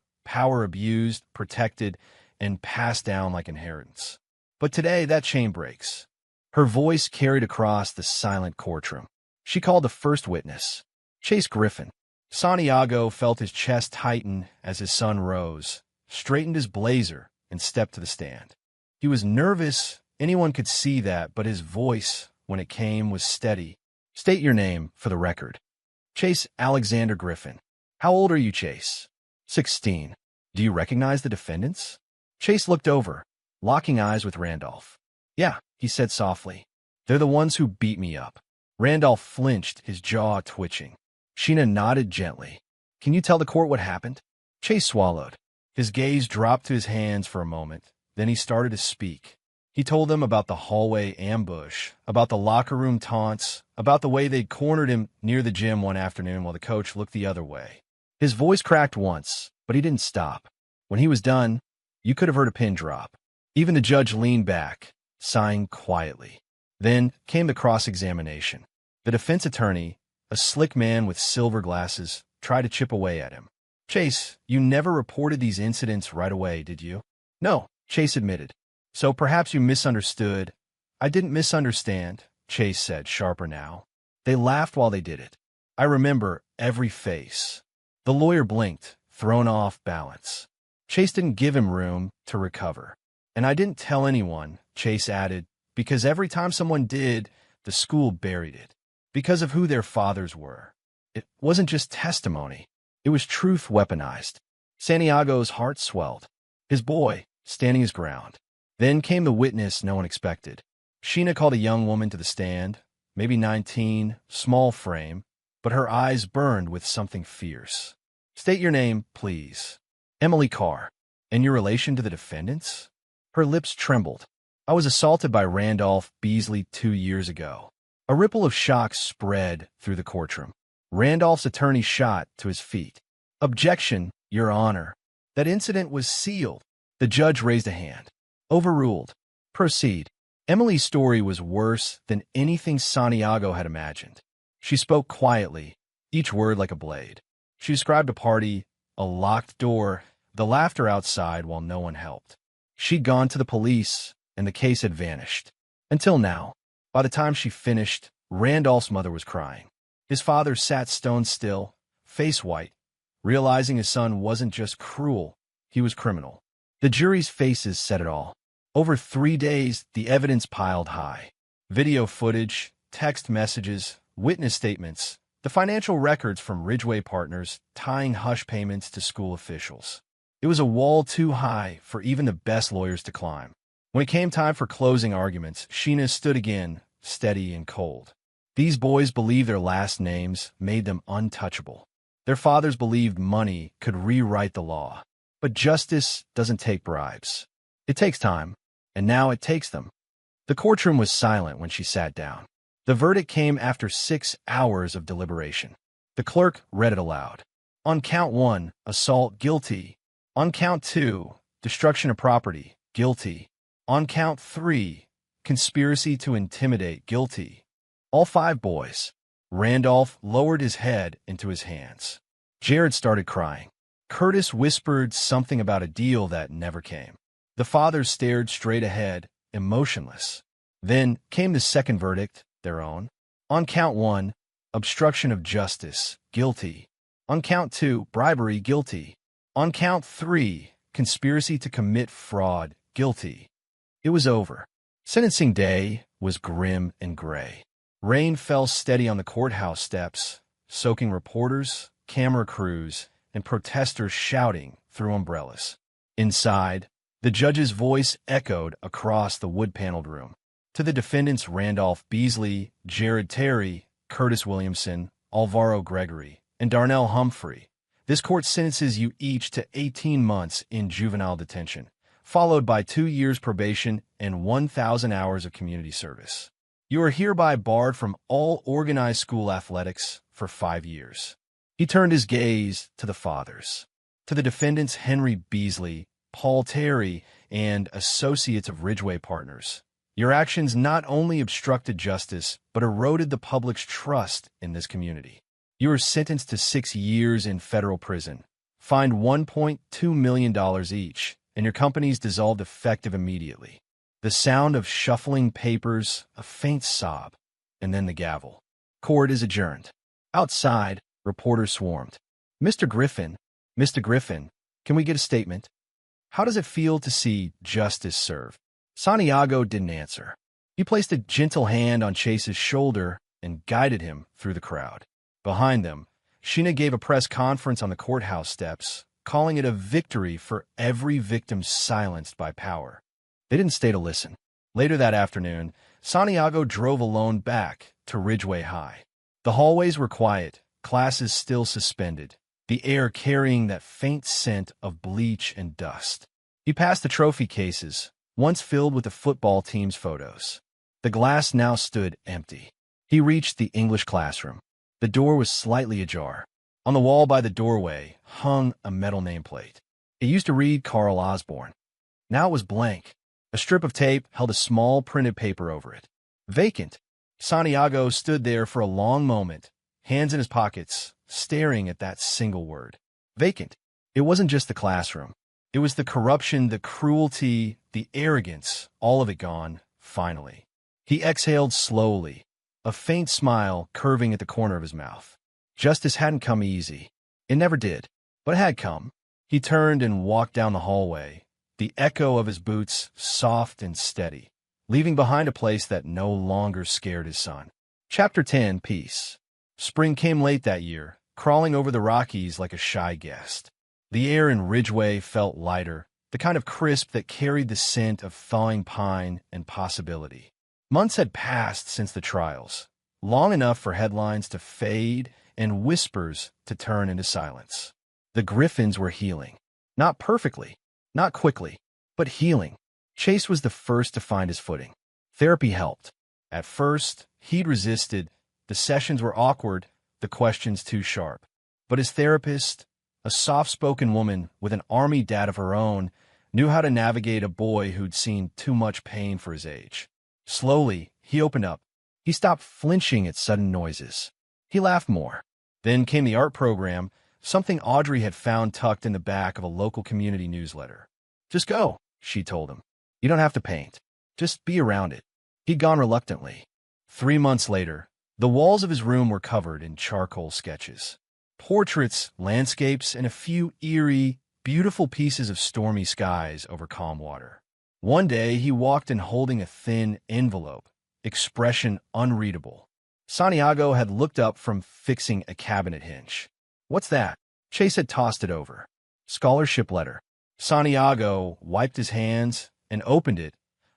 abused, protected, and passed down like inheritance. But today, that chain breaks." Her voice carried across the silent courtroom. She called the first witness, Chase Griffin. Santiago felt his chest tighten as his son rose, straightened his blazer, and stepped to the stand. He was nervous, anyone could see that, but his voice, when it came, was steady. "State your name for the record." "Chase Alexander Griffin." "How old are you, Chase?" 16. "Do you recognize the defendants?" Chase looked over, locking eyes with Randolph. "Yeah," he said softly. "They're the ones who beat me up." Randolph flinched, his jaw twitching. Sheena nodded gently. "Can you tell the court what happened?" Chase swallowed. His gaze dropped to his hands for a moment. Then he started to speak. He told them about the hallway ambush, about the locker room taunts, about the way they'd cornered him near the gym one afternoon while the coach looked the other way. His voice cracked once, but he didn't stop. When he was done, you could have heard a pin drop. Even the judge leaned back, sighing quietly. Then came the cross-examination. The defense attorney, a slick man with silver glasses, tried to chip away at him. "Chase, you never reported these incidents right away, did you?" "No," Chase admitted. "So perhaps you misunderstood." "I didn't misunderstand," Chase said, sharper now. "They laughed while they did it. I remember every face." The lawyer blinked, thrown off balance. Chase didn't give him room to recover. "And I didn't tell anyone," Chase added, "because every time someone did, the school buried it. Because of who their fathers were. It wasn't just testimony. It was truth weaponized." Santiago's heart swelled. His boy, standing his ground. Then came the witness no one expected. Sheena called a young woman to the stand, maybe 19, small frame, but her eyes burned with something fierce. "State your name, please." "Emily Carr." "And your relation to the defendants?" Her lips trembled. "I was assaulted by Randolph Beasley 2 years ago." A ripple of shock spread through the courtroom. Randolph's attorney shot to his feet. "Objection, Your Honor. That incident was sealed." The judge raised a hand. "Overruled. Proceed." Emily's story was worse than anything Santiago had imagined. She spoke quietly, each word like a blade. She described a party, a locked door, the laughter outside while no one helped. She'd gone to the police, and the case had vanished. Until now. By the time she finished, Randolph's mother was crying. His father sat stone still, face white, realizing his son wasn't just cruel, he was criminal. The jury's faces said it all. Over 3 days, the evidence piled high. Video footage, text messages, witness statements, the financial records from Ridgeway partners tying hush payments to school officials. It was a wall too high for even the best lawyers to climb. When it came time for closing arguments, Sheena stood again, steady and cold. These boys believed their last names made them untouchable. Their fathers believed money could rewrite the law. But justice doesn't take bribes. It takes time. and now it takes them. The courtroom was silent when she sat down. The verdict came after 6 hours of deliberation. The clerk read it aloud. On count 1, assault, guilty. On count 2, destruction of property, guilty. On count 3, conspiracy to intimidate, guilty. All 5 boys. Randolph lowered his head into his hands. Jared started crying. Curtis whispered something about a deal that never came. The fathers stared straight ahead, emotionless. Then came the second verdict, their own. On count 1, obstruction of justice, guilty. On count 2, bribery, guilty. On count 3, conspiracy to commit fraud, guilty. It was over. Sentencing day was grim and gray. Rain fell steady on the courthouse steps, soaking reporters, camera crews, and protesters shouting through umbrellas. Inside, the judge's voice echoed across the wood-paneled room. To the defendants Randolph Beasley, Jared Terry, Curtis Williamson, Alvaro Gregory, and Darnell Humphrey, this court sentences you each to 18 months in juvenile detention, followed by 2 years probation and 1,000 hours of community service. You are hereby barred from all organized school athletics for 5 years. He turned his gaze to the fathers, to the defendants Henry Beasley, Paul Terry, and associates of Ridgeway Partners. Your actions not only obstructed justice, but eroded the public's trust in this community. You are sentenced to 6 years in federal prison, fined $1.2 million each, and your companies dissolved effective immediately. The sound of shuffling papers, a faint sob, and then the gavel. Court is adjourned. Outside, reporters swarmed. Mr. Griffin, can we get a statement? How does it feel to see justice served? Santiago didn't answer. He placed a gentle hand on Chase's shoulder and guided him through the crowd. Behind them, Sheena gave a press conference on the courthouse steps, calling it a victory for every victim silenced by power. They didn't stay to listen. Later that afternoon, Santiago drove alone back to Ridgeway High. The hallways were quiet, classes still suspended, the air carrying that faint scent of bleach and dust. He passed the trophy cases, once filled with the football team's photos. The glass now stood empty. He reached the English classroom. The door was slightly ajar. On the wall by the doorway hung a metal nameplate. It used to read Carl Osborne. Now it was blank. A strip of tape held a small printed paper over it. Vacant. Santiago stood there for a long moment, hands in his pockets, staring at that single word. Vacant. It wasn't just the classroom. It was the corruption, the cruelty, the arrogance, all of it gone, finally. He exhaled slowly, a faint smile curving at the corner of his mouth. Justice hadn't come easy. It never did, but it had come. He turned and walked down the hallway, the echo of his boots soft and steady, leaving behind a place that no longer scared his son. Chapter 10, Peace. Spring came late that year, crawling over the Rockies like a shy guest. The air in Ridgeway felt lighter, the kind of crisp that carried the scent of thawing pine and possibility. Months had passed since the trials, long enough for headlines to fade and whispers to turn into silence. The Griffins were healing. Not perfectly, not quickly, but healing. Chase was the first to find his footing. Therapy helped. At first, he'd resisted. The sessions were awkward, the questions too sharp. But his therapist, a soft-spoken woman with an army dad of her own, knew how to navigate a boy who'd seen too much pain for his age. Slowly, he opened up. He stopped flinching at sudden noises. He laughed more. Then came the art program, something Audrey had found tucked in the back of a local community newsletter. Just go, she told him. You don't have to paint. Just be around it. He'd gone reluctantly. 3 months later, the walls of his room were covered in charcoal sketches. Portraits, landscapes, and a few eerie, beautiful pieces of stormy skies over calm water. One day, he walked in holding a thin envelope, expression unreadable. Santiago had looked up from fixing a cabinet hinge. What's that? Chase had tossed it over. Scholarship letter. Santiago wiped his hands and opened it,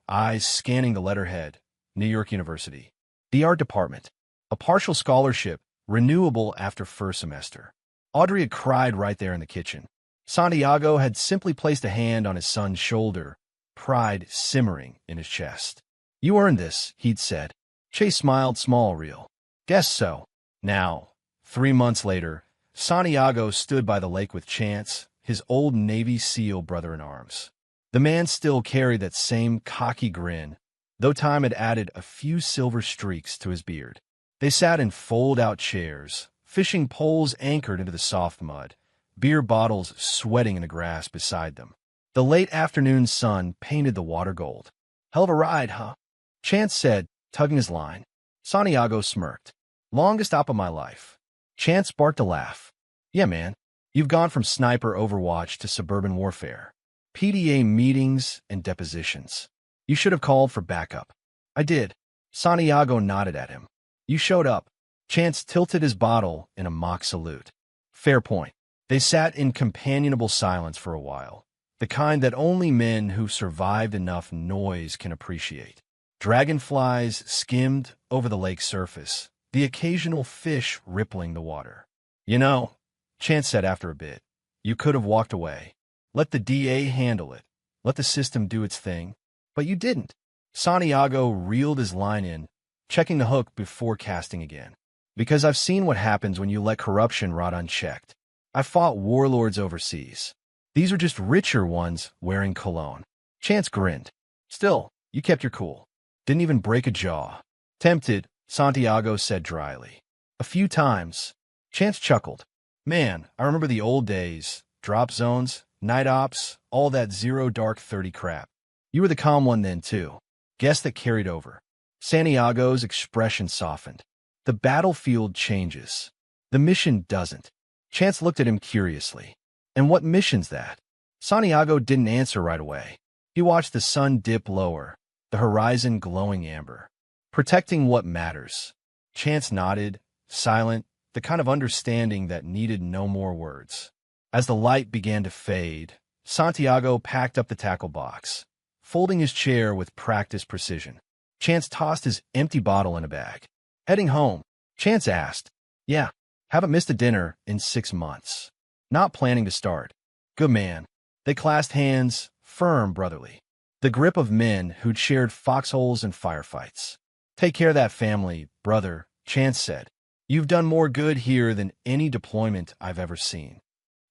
eyes scanning the letterhead. New York University. The art department. A partial scholarship, renewable after first semester. Audrey had cried right there in the kitchen. Santiago had simply placed a hand on his son's shoulder, pride simmering in his chest. "You earned this," he'd said. Chase smiled small real. "Guess so." Now, 3 months later, Santiago stood by the lake with Chance, his old Navy SEAL brother-in-arms. The man still carried that same cocky grin, though time had added a few silver streaks to his beard. They sat in fold-out chairs, fishing poles anchored into the soft mud, beer bottles sweating in the grass beside them. The late afternoon sun painted the water gold. "Hell of a ride, huh?" Chance said, tugging his line. Santiago smirked. "Longest stop of my life." Chance sparked a laugh. "Yeah, man. You've gone from sniper overwatch to suburban warfare. PDA meetings and depositions. You should have called for backup." "I did." Santiago nodded at him. "You showed up." Chance tilted his bottle in a mock salute. "Fair point." They sat in companionable silence for a while, the kind that only men who survived enough noise can appreciate. Dragonflies skimmed over the lake's surface, the occasional fish rippling the water. "You know," Chance said after a bit, "you could have walked away. Let the DA handle it. Let the system do its thing. But you didn't." Santiago reeled his line in, checking the hook before casting again. "Because I've seen what happens when you let corruption rot unchecked. I fought warlords overseas. These are just richer ones wearing cologne." Chance grinned. "Still, you kept your cool. Didn't even break a jaw." "Tempted," Santiago said dryly. "A few times." Chance chuckled. "Man, I remember the old days. Drop zones, night ops, all that zero dark 30 crap. You were the calm one then, too. Guess that carried over." Santiago's expression softened. "The battlefield changes. The mission doesn't." Chance looked at him curiously. "And what mission's that?" Santiago didn't answer right away. He watched the sun dip lower, the horizon glowing amber. "Protecting what matters." Chance nodded, silent, the kind of understanding that needed no more words. As the light began to fade, Santiago packed up the tackle box, folding his chair with practiced precision. Chance tossed his empty bottle in a bag. "Heading home?" Chance asked. "Yeah, haven't missed a dinner in 6 months. Not planning to start." "Good man." They clasped hands, firm, brotherly. The grip of men who'd shared foxholes and firefights. "Take care of that family, brother," Chance said. "You've done more good here than any deployment I've ever seen."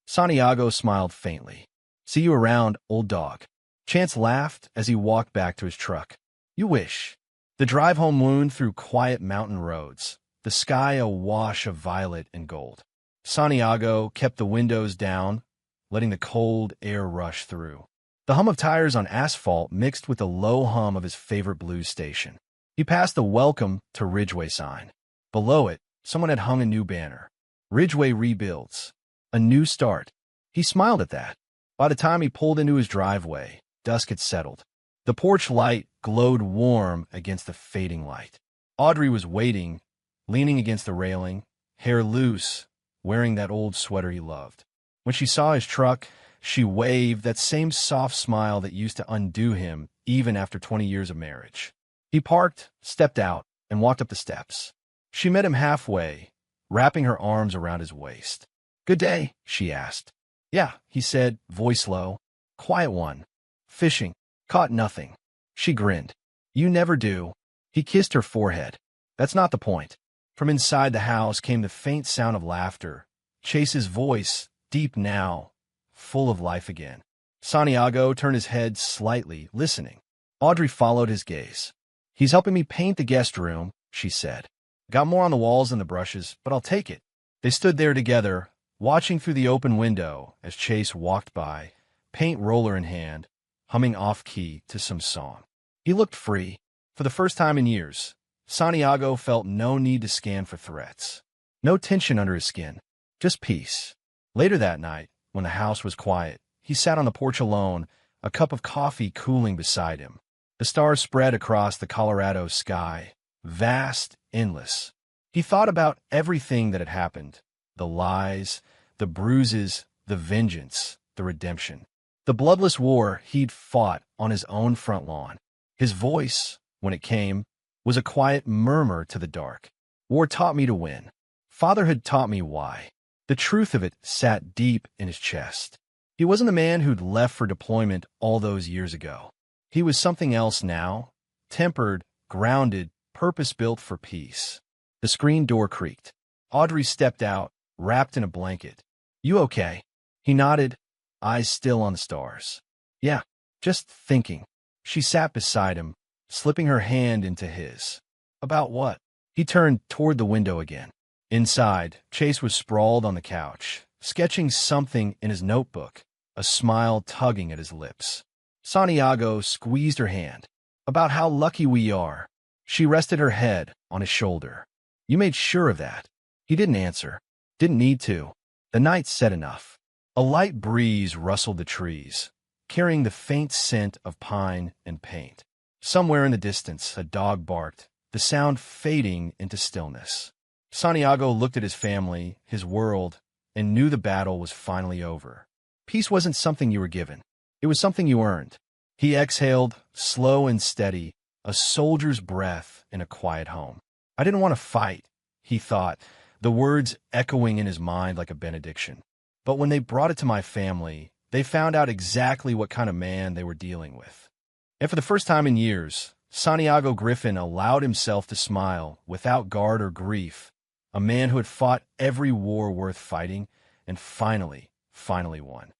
Santiago smiled faintly. "See you around, old dog." Chance laughed as he walked back to his truck. "You wish." The drive home wound through quiet mountain roads, the sky a wash of violet and gold. Santiago kept the windows down, letting the cold air rush through. The hum of tires on asphalt mixed with the low hum of his favorite blues station. He passed the "Welcome to Ridgeway" sign. Below it, someone had hung a new banner. "Ridgeway rebuilds. A new start." He smiled at that. By the time he pulled into his driveway, dusk had settled. The porch light glowed warm against the fading light. Audrey was waiting, leaning against the railing, hair loose, wearing that old sweater he loved. When she saw his truck, she waved, that same soft smile that used to undo him even after 20 years of marriage. He parked, stepped out, and walked up the steps. She met him halfway, wrapping her arms around his waist. "Good day?" she asked. "Yeah," he said, voice low. "Quiet one. Fishing. Caught nothing." She grinned. "You never do." He kissed her forehead. "That's not the point." From inside the house came the faint sound of laughter. Chase's voice, deep now, full of life again. Santiago turned his head slightly, listening. Audrey followed his gaze. "He's helping me paint the guest room," she said. "Got more on the walls than the brushes, but I'll take it." They stood there together, watching through the open window as Chase walked by, paint roller in hand, humming off-key to some song. He looked free. For the first time in years, Santiago felt no need to scan for threats. No tension under his skin, just peace. Later that night, when the house was quiet, he sat on the porch alone, a cup of coffee cooling beside him. The stars spread across the Colorado sky, vast, endless. He thought about everything that had happened, the lies, the bruises, the vengeance, the redemption. The bloodless war he'd fought on his own front lawn. His voice, when it came, was a quiet murmur to the dark. "War taught me to win. Father had taught me why." The truth of it sat deep in his chest. He wasn't the man who'd left for deployment all those years ago. He was something else now, tempered, grounded, purpose-built for peace. The screen door creaked. Audrey stepped out, wrapped in a blanket. "You okay?" He nodded, eyes still on the stars. "Yeah, just thinking." She sat beside him, slipping her hand into his. "About what?" He turned toward the window again. Inside, Chase was sprawled on the couch, sketching something in his notebook, a smile tugging at his lips. Santiago squeezed her hand. "About how lucky we are." She rested her head on his shoulder. "You made sure of that." He didn't answer. Didn't need to. The night said enough. A light breeze rustled the trees, carrying the faint scent of pine and paint. Somewhere in the distance, a dog barked, the sound fading into stillness. Santiago looked at his family, his world, and knew the battle was finally over. Peace wasn't something you were given. It was something you earned. He exhaled, slow and steady, a soldier's breath in a quiet home. "I didn't want to fight," he thought, the words echoing in his mind like a benediction. "But when they brought it to my family, they found out exactly what kind of man they were dealing with." And for the first time in years, Santiago Griffin allowed himself to smile without guard or grief, a man who had fought every war worth fighting and finally won.